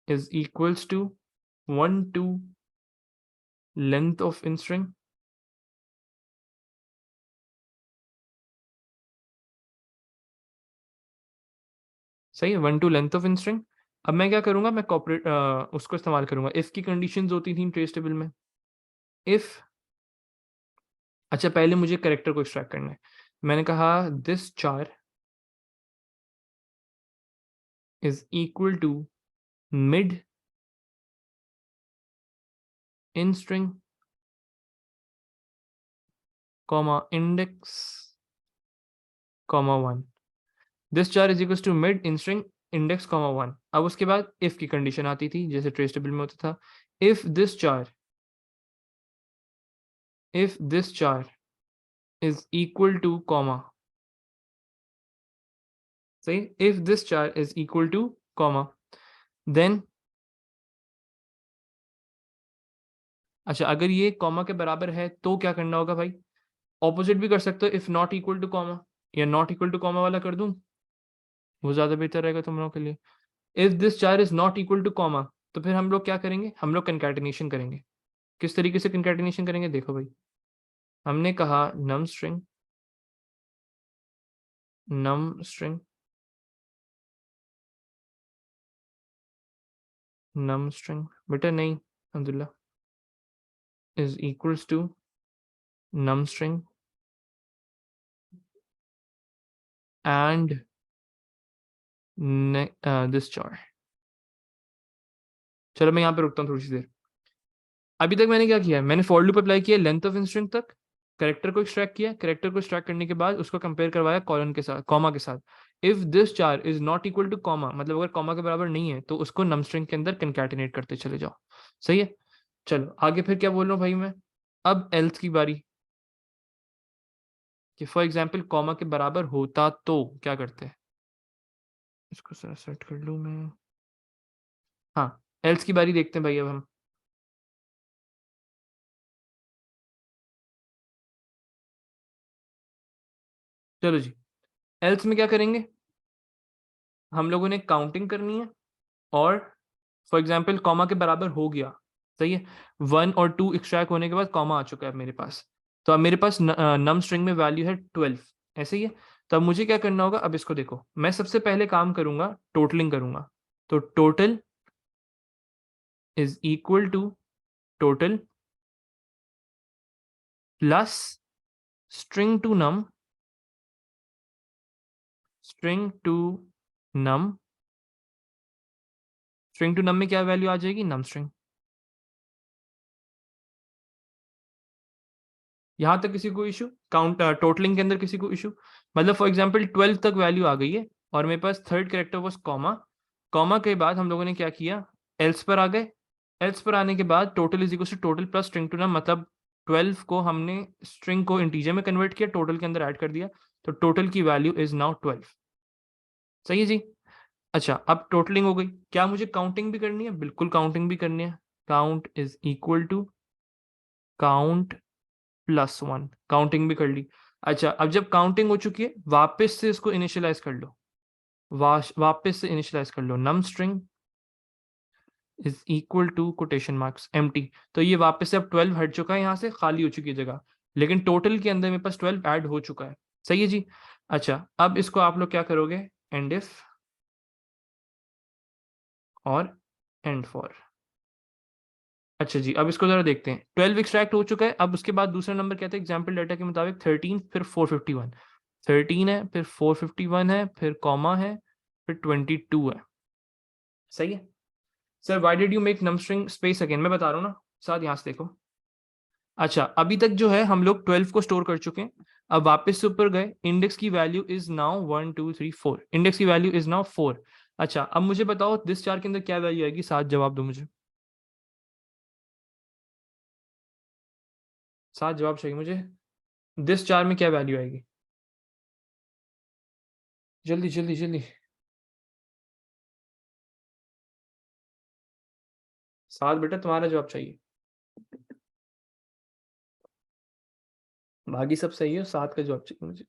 is equals to 1 to length of in string. सही है, 1 to length of in string. अब मैं क्या करूंगा, मैं कॉपरेट उसको इस्तेमाल करूंगा, इफ की कंडीशंस होती थी ट्रेस टेबल में। इफ, अच्छा पहले मुझे करेक्टर को एक्सट्रैक्ट करना है। मैंने कहा this char is equal to mid in string comma index comma 1। This char is equal to mid in string index comma 1। अब उसके बाद इफ की कंडीशन आती थी जैसे ट्रेस टेबल में होता था, if this char is equal to comma सही, if this char is equal to comma, then अच्छा अगर ये कॉमा के बराबर है तो क्या करना होगा भाई, ऑपोजिट भी कर सकते हो, if not equal to comma, या नॉट इक्वल टू कॉमा वाला कर दूं, वो ज्यादा बेहतर रहेगा तुम लोगों के लिए। If this char is not equal to comma, तो फिर हम लोग क्या करेंगे, हम लोग कंकैटिनेशन करेंगे। किस तरीके से कंकैटिनेशन करेंगे, देखो भाई, हमने कहा num string, num string, num string बेटा नहीं Abdullah, is equals to num string and this char। चलो मैं यहाँ पे रुकता हूँ थोड़ी सी देर। अभी तक मैंने क्या किया है, मैंने फॉर लूप अप्लाई किया लेंथ ऑफ स्ट्रिंग तक, कैरेक्टर को एक्सट्रैक्ट किया, कैरेक्टर को एक्सट्रैक्ट करने के बाद उसको कंपेयर करवाया कॉलन के साथ, कॉमा के साथ। If this char is not equal to comma, मतलब अगर कॉमा के बराबर नहीं है तो उसको नम स्ट्रिंग के अंदर कंकैटिनेट करते चले जाओ। सही है, चलो आगे फिर क्या बोल रहा हूँ भाई मैं, अब एल्स की बारी, कि फॉर एग्जाम्पल कॉमा के बराबर होता तो क्या करते हैं, इसको सेट कर लूँ मैं, हाँ एल्स की बारी देखते हैं भाई अब हम। चलो जी, एल्स में क्या करेंगे, हम लोगों ने काउंटिंग करनी है, और फॉर एग्जाम्पल कॉमा के बराबर हो गया, सही है, 1 और 2 एक्सट्रैक्ट होने के बाद कॉमा आ चुका है मेरे पास, तो अब मेरे पास नम स्ट्रिंग में वैल्यू है 12, ऐसे ही है। तो अब मुझे क्या करना होगा, अब इसको देखो, मैं सबसे पहले काम करूंगा टोटलिंग करूंगा, तो total is equal to total plus string to num, string to num, string to num में क्या वैल्यू आ जाएगी, नम स्ट्रिंग। यहां तक किसी को इशू, काउंट टोटलिंग के अंदर किसी को इशू, मतलब फॉर एग्जांपल 12 तक वैल्यू आ गई है और मेरे पास third character was comma, comma के बाद हम लोगों ने क्या किया, एल्स पर आ गए, एल्स पर आने के बाद total is equal to total plus string to num, मतलब 12 को हमने स्ट्रिंग को इंटीजर में कन्वर्ट किया, टोटल के अंदर ऐड कर दिया, तो टोटल की वैल्यू इज नाउ 12। सही है जी, अच्छा अब टोटलिंग हो गई, क्या मुझे काउंटिंग भी करनी है, बिल्कुल काउंटिंग भी करनी है, count is equal to count +1, counting भी कर ली। अच्छा अब जब काउंटिंग हो चुकी है, वापस से इसको इनिशियलाइज कर लो, वापस से इनिशियलाइज कर लो, num string is equal to quotation marks empty, तो ये वापस से अब 12 हट चुका है, यहाँ से खाली हो चुकी है जगह, लेकिन टोटल के अंदर मेरे पास 12 ऐड हो चुका है। सही है जी, अच्छा अब इसको आप लोग क्या करोगे, एंड इफ और एंड फॉर। अच्छा जी, अब इसको जरा देखते हैं, 12 एक्सट्रैक्ट हो चुका है, अब उसके बाद दूसरा नंबर कहते हैं एग्जाम्पल डाटा के मुताबिक 13, फिर 451, 13 है, फिर 451 है, फिर कॉमा है, फिर 22 है। सही है सर, why did you make num string space again, मैं बता रहा हूँ ना साथ, यहाँ से देखो। अच्छा अभी तक जो है हम लोग 12 को स्टोर कर चुके हैं, अब वापस से ऊपर गए, इंडेक्स की वैल्यू इज नाउ 1 2 3 4, इंडेक्स की वैल्यू इज नाउ 4। अच्छा अब मुझे बताओ दिस चार के अंदर क्या वैल्यू आएगी, साथ जवाब दो मुझे, साथ जवाब चाहिए मुझे, दिस चार में क्या वैल्यू आएगी, जल्दी जल्दी जल्दी, साथ बेटा तुम्हारा जवाब चाहिए, बाकी सब सही है, साथ का जवाब चाहिए मुझे।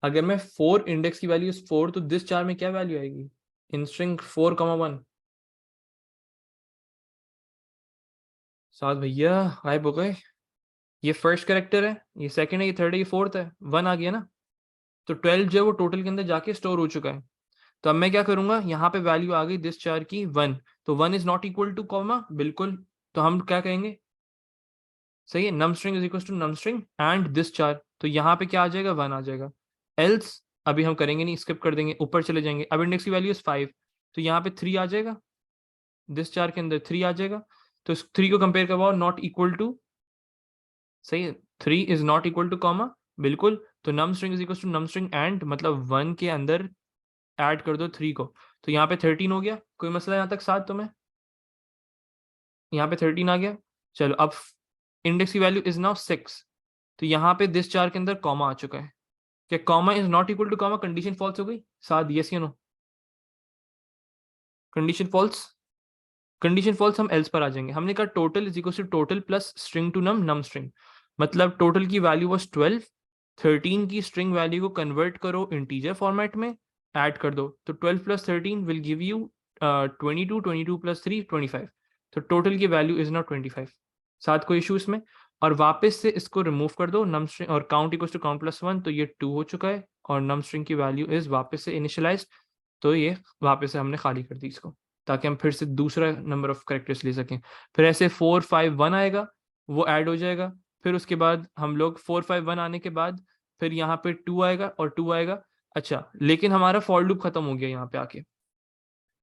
अगर मैं 4 इंडेक्स की वैल्यू 4, तो दिस चार में क्या वैल्यू आएगी, इन स्ट्रिंग 4,1, साथ भैया गायब हो गए, ये फर्स्ट कैरेक्टर है, ये सेकंड है, ये थर्ड है, ये फोर्थ है, 1 आ गया ना, तो 12 जो है वो टोटल के अंदर जाके स्टोर हो चुका है। तो अब मैं क्या करूंगा, यहाँ पे वैल्यू आ गई दिस चार की 1, तो 1 is not equal to comma, बिल्कुल, तो हम क्या कहेंगे, सही है, num string is equal to num string and this char, तो यहाँ पे क्या आ जाएगा, 1 आ जाएगा, एल्स अभी हम करेंगे नहीं, स्किप कर देंगे, ऊपर चले जाएंगे, अब इंडेक्स की वैल्यू इज 5, तो यहाँ पे 3 आ जाएगा, दिस चार के अंदर 3 आ जाएगा, तो इस 3 को कंपेयर करवाओ, नॉट इक्वल टू, सही है, 3 is not equal to comma, बिल्कुल, तो num string is equal to num string and, मतलब 1 के अंदर ऐड कर दो 3 को, तो यहाँ पे 13 हो गया, कोई मसला यहाँ तक साथ तुम्हें, यहाँ पे 13 आ गया। चलो अब इंडेक्स की वैल्यू इज नाउ 6, तो यहाँ पे दिस चार के अंदर कॉमा आ चुका है, क्या comma is not equal to comma condition false हो गई? साथ यस या no? Condition false, condition false, हम एल्स पर आ जाएंगे। हमने कहा total is equal to total plus string to num, num string, मतलब टोटल की वैल्यू वाज 12, 13 की स्ट्रिंग वैल्यू को कन्वर्ट करो इंटीजर फॉर्मेट में, ऐड कर दो, तो 12 plus 13 will give you 22, 22 plus 3 25, तो टोटल की वैल्यू इज नॉट 25। साथ कोई इशू इसमें? और वापस से इसको रिमूव कर दो नम स्ट्रिंग और count equal to count plus 1, तो ये 2 हो चुका है और नम स्ट्रिंग की वैल्यू इज वापस से इनिशियलाइज, तो ये वापस से हमने खाली कर दी इसको, ताकि हम फिर से दूसरा नंबर ऑफ करेक्टर्स ले सकें। फिर ऐसे 4 5 1 आएगा, वो ऐड हो जाएगा। फिर उसके बाद हम लोग 4 5 1 आने के बाद फिर यहाँ पे 2 आएगा और 2 आएगा। अच्छा, लेकिन हमारा फॉर लूप खत्म हो गया यहाँ पे आके।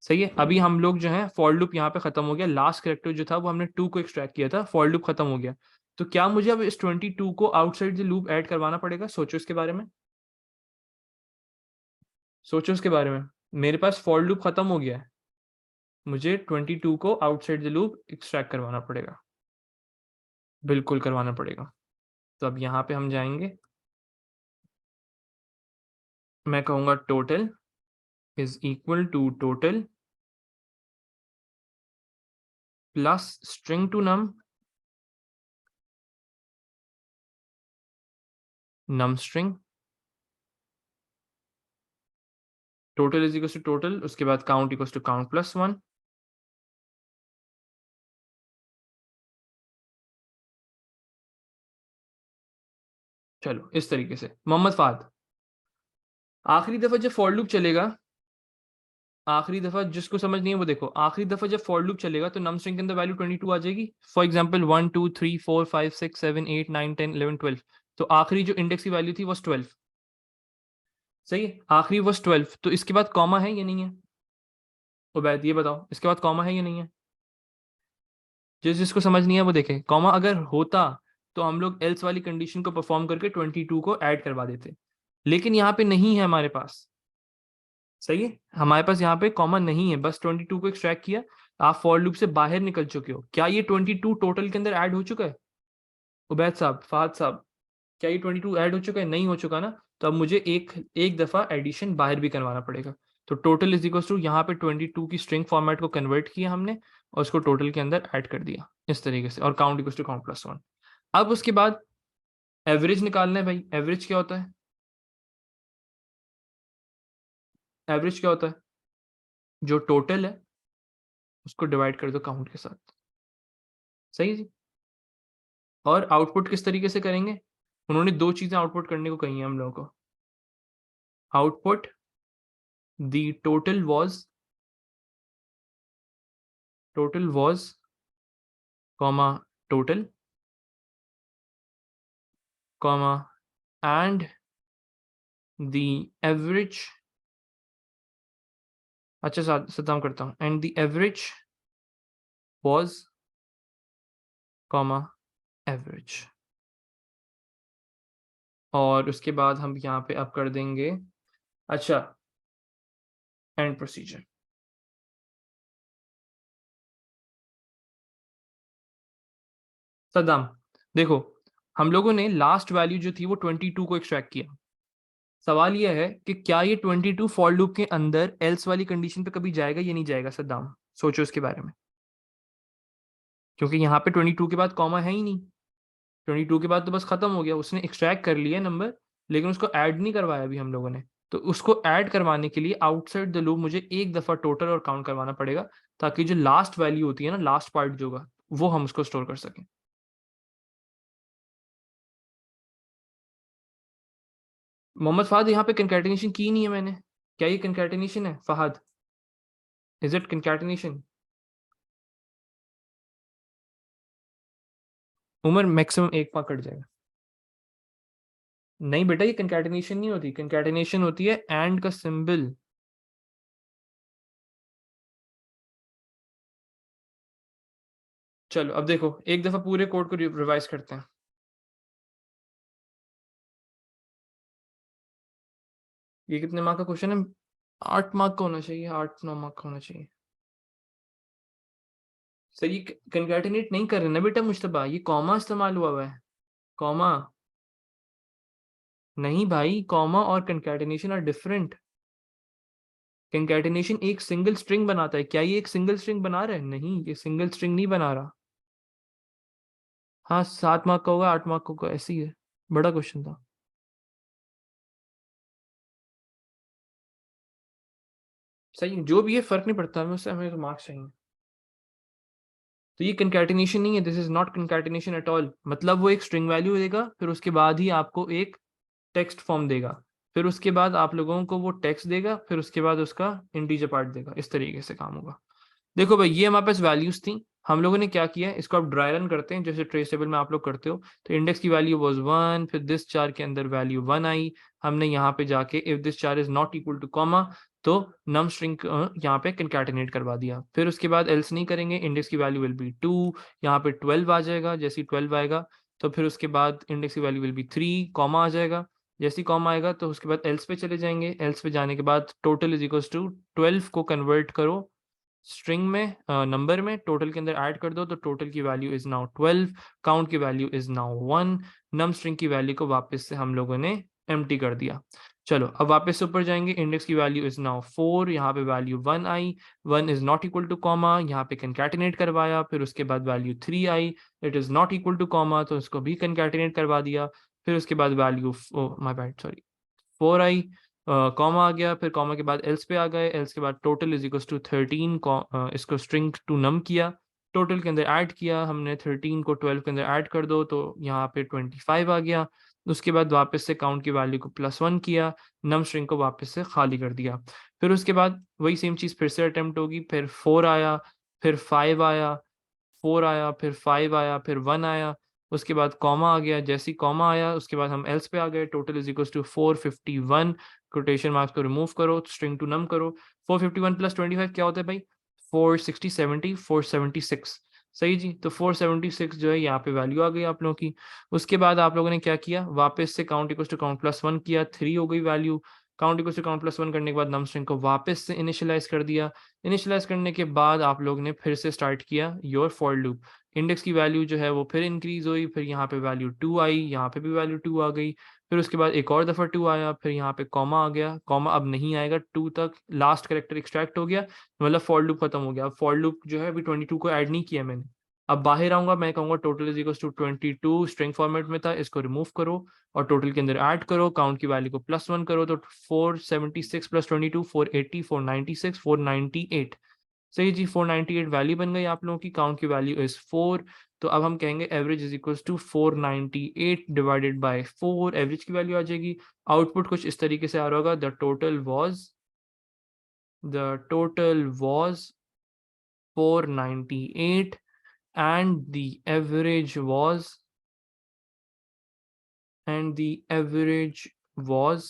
सही है, अभी हम लोग जो है फॉर लूप यहाँ पे खत्म हो गया, लास्ट करेक्टर जो था वो हमने 2 को एक्सट्रैक्ट किया था, फॉर लूप खत्म हो गया। तो क्या मुझे अब इस 22 को आउटसाइड द लूप ऐड करवाना पड़ेगा? सोचो इसके बारे में, सोचो इसके बारे में। मेरे पास फॉर लूप खत्म हो गया है, मुझे 22 को आउटसाइड द लूप एक्सट्रैक्ट करवाना पड़ेगा, बिल्कुल करवाना पड़ेगा। तो अब यहाँ पे हम जाएंगे, मैं कहूँगा total is equal to total plus string to num, num string, total is equal to total, उसके बाद count equal to count plus 1। चलो इस तरीके से। मोहम्मद फाद, आखिरी दफा जब फॉर लूप चलेगा, आखिरी दफा जिसको समझ नहीं है वो देखो, आखिरी दफा जब फॉर लूप चलेगा तो नम स्ट्रिंग के अंदर वैल्यू 22 आ जाएगी। फॉर एग्जांपल 1 2 3 4 5 6 7 8 9 10 11 12, तो आखिरी जो इंडेक्स की वैल्यू थी वो 12। सही है, आखिरी वो 12, तो इसके बाद कॉमा है या नहीं है? उबैद ये बताओ, इसके बाद कॉमा है या नहीं है? जिसको समझ नहीं है वो देखे, कॉमा अगर होता तो हम लोग एल्स वाली कंडीशन को परफॉर्म करके 22 को ऐड करवा देते, लेकिन यहाँ पे नहीं है हमारे पास। सही है, हमारे पास यहाँ पे कॉमा नहीं है, बस 22 को एक्सट्रैक्ट किया। आप फॉर लूप से बाहर निकल चुके हो, क्या ये 22 टोटल के अंदर ऐड हो चुका है? उबैद साहब, फाहद साहब, क्या ये 22 ऐड हो चुका है? नहीं हो चुका ना, तो अब मुझे एक एक दफा एडिशन बाहर भी करवाना पड़ेगा। तो टोटल इज इक्वल टू यहाँ पे 22 की स्ट्रिंग फॉर्मेट को कन्वर्ट किया हमने और उसको टोटल के अंदर ऐड कर दिया इस तरीके से, और count equal to count plus 1। अब उसके बाद एवरेज निकालना है भाई। एवरेज क्या होता है? एवरेज क्या होता है? जो टोटल है उसको डिवाइड कर दो काउंट के साथ। सही है जी। और आउटपुट किस तरीके से करेंगे? उन्होंने दो चीजें आउटपुट करने को कही है हम लोगों को। Output the total was comma total comma and the average, अच्छा सदाम करता हूँ, and the average was comma average. और उसके बाद हम यहाँ पे अब कर देंगे, अच्छा, एंड प्रोसीजर। सदाम देखो, हम लोगों ने लास्ट वैल्यू जो थी वो 22 को एक्सट्रैक्ट किया। सवाल यह है कि क्या ये 22 फॉर लूप के अंदर एल्स वाली कंडीशन पे कभी जाएगा या नहीं जाएगा? सद्दाम सोचो इसके बारे में, क्योंकि यहाँ पे 22 के बाद कॉमा है ही नहीं। 22 के बाद तो बस खत्म हो गया, उसने एक्सट्रैक्ट कर लिया नंबर, लेकिन उसको ऐड नहीं करवाया अभी हम लोगों ने। तो उसको ऐड करवाने के लिए आउटसाइड द लूप मुझे एक दफा टोटल और काउंट करवाना पड़ेगा, ताकि जो लास्ट वैल्यू होती है ना, लास्ट पार्ट जो होगा, वो हम उसको स्टोर कर सकें। मोहम्मद फहद, यहाँ पे कंकैटिनेशन की नहीं है मैंने, क्या ये कंकैटिनेशन है Fahad? Is it concatenation? Umar maximum एक मार्क कट जाएगा। नहीं बेटा, ये कंकैटिनेशन नहीं होती, कंकैटिनेशन होती है एंड का सिंबल। चलो अब देखो, एक दफा पूरे कोड को रिवाइज करते हैं। ये कितने मार्क का क्वेश्चन है? 8 मार्क का होना चाहिए, 8 9 मार्क का होना चाहिए। सर ये कंकैटिनेट नहीं कर रहे ना बेटा मुश्तबा, ये कॉमा इस्तेमाल हुआ है, कॉमा। नहीं भाई, कॉमा और कंकैटिनेशन आर डिफरेंट। कंकैटिनेशन एक सिंगल स्ट्रिंग बनाता है, क्या ये एक सिंगल स्ट्रिंग बना रहा है? नहीं, ये सिंगल स्ट्रिंग नहीं बना रहा। हाँ 7 मार्क का होगा, 8 मार्क का होगा, ऐसे ही है, बड़ा क्वेश्चन था। सही, जो भी है फर्क नहीं पड़ता, हमें उससे हमें तो मार्क्स चाहिए। तो ये कंकैटिनेशन नहीं है, this is not concatenation at all. मतलब वो एक स्ट्रिंग वैल्यू देगा, फिर उसके बाद ही आपको एक टेक्स्ट फॉर्म देगा, फिर उसके बाद आप लोगों को वो टेक्स्ट देगा, फिर उसके बाद उसका इंटीजर पार्ट देगा। इस तरीके से काम होगा। देखो भाई, ये हमारे पास वैल्यूज थी, हम लोगों ने क्या किया, इसको आप ड्राई रन करते हैं जैसे ट्रेस टेबल में आप लोग करते हो। तो इंडेक्स की वैल्यू वाज 1, फिर दिस चार के अंदर वैल्यू 1 आई। हमने यहाँ पे जाके if this char is not equal to comma, तो नम स्ट्रिंग यहाँ पे कंकैटिनेट करवा दिया। फिर उसके बाद एल्स नहीं करेंगे, इंडेक्स की वैल्यू विल बी 2, यहाँ पे 12 आ जाएगा। जैसे ही 12 आएगा तो फिर उसके बाद इंडेक्स की वैल्यू विल बी 3, कॉमा आ जाएगा। जैसे ही कॉमा आएगा तो उसके बाद एल्स पे चले जाएंगे, एल्स पे जाने के बाद टोटल इज इक्वल टू 12 को कन्वर्ट करो स्ट्रिंग में, नंबर में, टोटल के अंदर ऐड कर दो, तो टोटल की वैल्यू इज नाउ 12, काउंट की value is now 1। Num string की वैल्यू को वापस से हम लोगों ने एम्प्टी कर दिया। चलो अब वापस से ऊपर जाएंगे, इंडेक्स की वैल्यू इज नाउ 4, यहाँ पे वैल्यू 1 आई, 1 is not equal to comma, यहाँ पे कंकैटिनेट करवाया, फिर उसके बाद वैल्यू 3 आई, it is not equal to comma, तो इसको भी कंकैटिनेट करवा दिया। फिर उसके बाद वैल्यू, माय बैड सॉरी, 4 आई, कॉमा आ गया, फिर कॉमा के बाद एल्स पे आ गए, एल्स के बाद टोटल इज इक्वल टू 13, इसको स्ट्रिंग टू नम किया, टोटल के अंदर ऐड किया हमने, 13 को 12 के अंदर ऐड कर दो तो यहाँ पे 25 आ गया। उसके बाद वापस से काउंट की वैल्यू को +1 किया, नम स्ट्रिंग को वापस से खाली कर दिया। फिर उसके बाद वही सेम चीज़ फिर से अटेम्प्ट होगी, फिर 4 आया, फिर 5 आया, 4 आया, फिर 5 आया, फिर 1 आया, उसके बाद कॉमा आ गया। जैसे ही कॉमा आया उसके बाद हम एल्स पे आ गए, total is equal to 451, quotation marks को रिमूव करो, स्ट्रिंग टू नम करो। 451 + 25 क्या होता है भाई? 460, 70, 476। सही जी, तो 476 जो है यहाँ पे वैल्यू आ गई आप लोगों की। उसके बाद आप लोगों ने क्या किया, वापस से काउंट इक्वल टू काउंट +1 किया, 3 हो गई value. Count equal to count +1 करने के बाद नम स्ट्रिंग को वापस से इनिशियलाइज कर दिया। इनिशियलाइज करने के बाद आप लोग ने फिर से स्टार्ट किया योर फॉर लूप। इंडेक्स की वैल्यू जो है वो फिर इंक्रीज हुई, फिर यहाँ पे वैल्यू 2 आई, यहाँ पे भी वैल्यू 2 आ गई, फिर उसके बाद एक और दफ़ा 2 आया, फिर यहाँ पे कॉमा आ गया, कॉमा अब नहीं आएगा 2 तक, लास्ट करेक्टर एक्सट्रैक्ट हो गया, मतलब फॉर लूप खत्म हो गया। अब फॉर लूप जो है अभी 22 को ऐड नहीं किया मैंने। अब बाहर आऊंगा, मैं कहूँगा total is equal to 22, string format में था, इसको रिमूव करो और टोटल के अंदर ऐड करो, काउंट की वैल्यू को +1 करो, तो 476 + 22, 480, 496, 498। सही जी, 498 वैल्यू बन गई आप लोगों की, काउंट की वैल्यू इज 4। तो अब हम कहेंगे average is equal to 498 divided by 4, average की वैल्यू आ जाएगी। आउटपुट कुछ इस तरीके से आ रहा होगा, the total was 498 and the average was,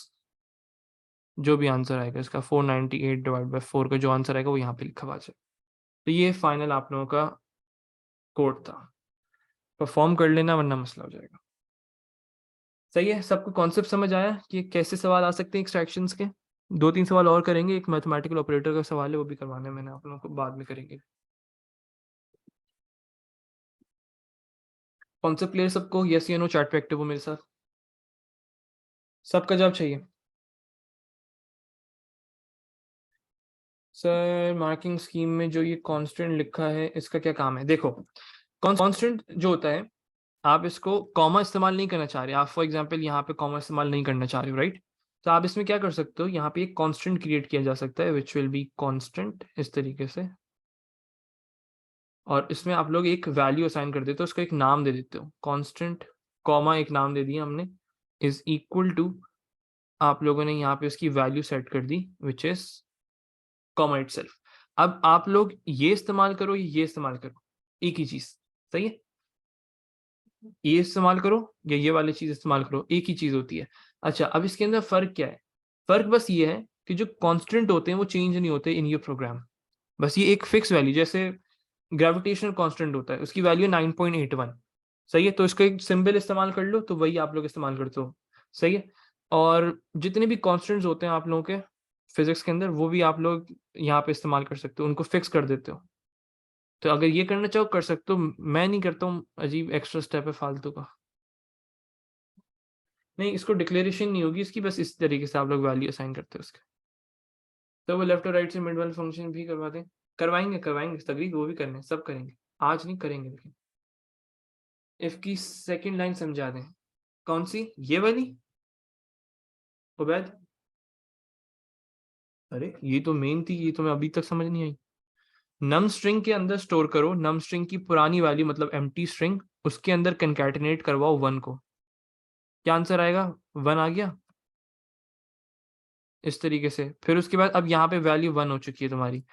जो भी आंसर आएगा इसका 498 डिवाइड बाय 4 का जो आंसर आएगा वो यहाँ पे लिखा हुआ है। तो ये फाइनल आप लोगों का कोड था, परफॉर्म कर लेना वरना मसला हो जाएगा। सही है, सबको कॉन्सेप्ट समझ आया कि कैसे सवाल आ सकते हैं एक्सट्रैक्शंस के? 2-3 सवाल और करेंगे, एक मैथमेटिकल ऑपरेटर का सवाल है वो भी करवाने मैंने आप लोगों को, बाद में करेंगे। कॉन्सेप्ट क्लियर सबको? यस या नो, चैट पे एक्टिव हो मेरे साथ, सबका जवाब चाहिए। सर मार्किंग स्कीम में जो ये कांस्टेंट लिखा है इसका क्या काम है? देखो, कांस्टेंट जो होता है, आप इसको कॉमा इस्तेमाल नहीं करना चाह रहे, आप फॉर एग्जांपल यहाँ पे कॉमा इस्तेमाल नहीं करना चाह रहे हो, राइट? तो आप इसमें क्या कर सकते हो, यहाँ पे एक कांस्टेंट क्रिएट किया जा सकता है विच विल बी कांस्टेंट, इस तरीके से, और इसमें आप लोग एक वैल्यू असाइन कर देते हो, उसको एक नाम दे देते हो, कांस्टेंट कॉमा एक नाम दे दिया हमने, इज इक्वल टू, आप लोगों ने यहाँ पे उसकी वैल्यू सेट कर दी विच इज कॉमा इटसेल्फ। अब आप लोग ये इस्तेमाल करो, ये इस्तेमाल करो, एक ही चीज, सही है, ये इस्तेमाल करो या ये वाली चीज इस्तेमाल करो, एक ही चीज होती है। अच्छा, अब इसके अंदर फर्क क्या है? फर्क बस ये है कि जो कांस्टेंट होते हैं वो चेंज नहीं होते इन योर प्रोग्राम, बस ये एक फिक्स वैल्यू, जैसे ग्रेविटेशनल कांस्टेंट होता है उसकी वैल्यू 9.81, सही है, तो इसका एक सिंबल इस्तेमाल कर लो तो वही आप लोग इस्तेमाल करते हो, सही है। और जितने भी कांस्टेंट्स होते हैं आप लोगों के फिजिक्स के अंदर वो भी आप लोग यहाँ पे इस्तेमाल कर सकते हो, उनको फिक्स कर देते हो। तो अगर ये करना चाहो कर सकते हो, मैं नहीं करता हूँ, अजीब एक्स्ट्रा स्टेप है फालतू का। नहीं, इसको डिक्लेरेशन नहीं होगी इसकी, बस इस तरीके से आप लोग वैल्यू असाइन करते हो उसके। तो वो लेफ्ट और राइट से मिड वाले फंक्शन भी करवा दें, करवाएंगे तभी वो भी करने, सब करेंगे, आज नहीं करेंगे। लेकिन इफ की सेकंड लाइन समझा दें। कौन सी, ये वाली उबैद? अरे ये तो मेन थी, ये तो मैं अभी तक समझ नहीं आई। नम स्ट्रिंग के अंदर स्टोर करो, नम स्ट्रिंग की पुरानी वैल्यू मतलब एम्प्टी स्ट्रिंग, उसके अंदर कंकैटिनेट करवाओ 1 को। क्या आंसर आएगा? 1 आ गया इस तरीके से। फिर उसके बाद अब यहाँ पे वैल्यू 1 हो चुकी है तुम्हारी,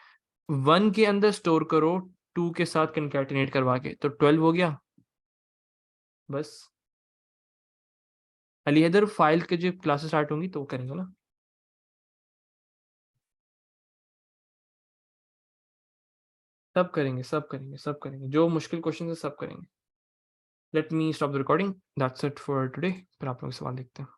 1 के अंदर स्टोर करो 2 के साथ कंकैटिनेट करवा के, तो 12 हो गया। बस अली हैदर फाइल के जो क्लासेस स्टार्ट होंगी तो वो करेंगे ना। सब करेंगे, जो मुश्किल क्वेश्चन है सब करेंगे। Let me stop the recording, that's it for today. फिर आप लोग सवाल देखते हैं।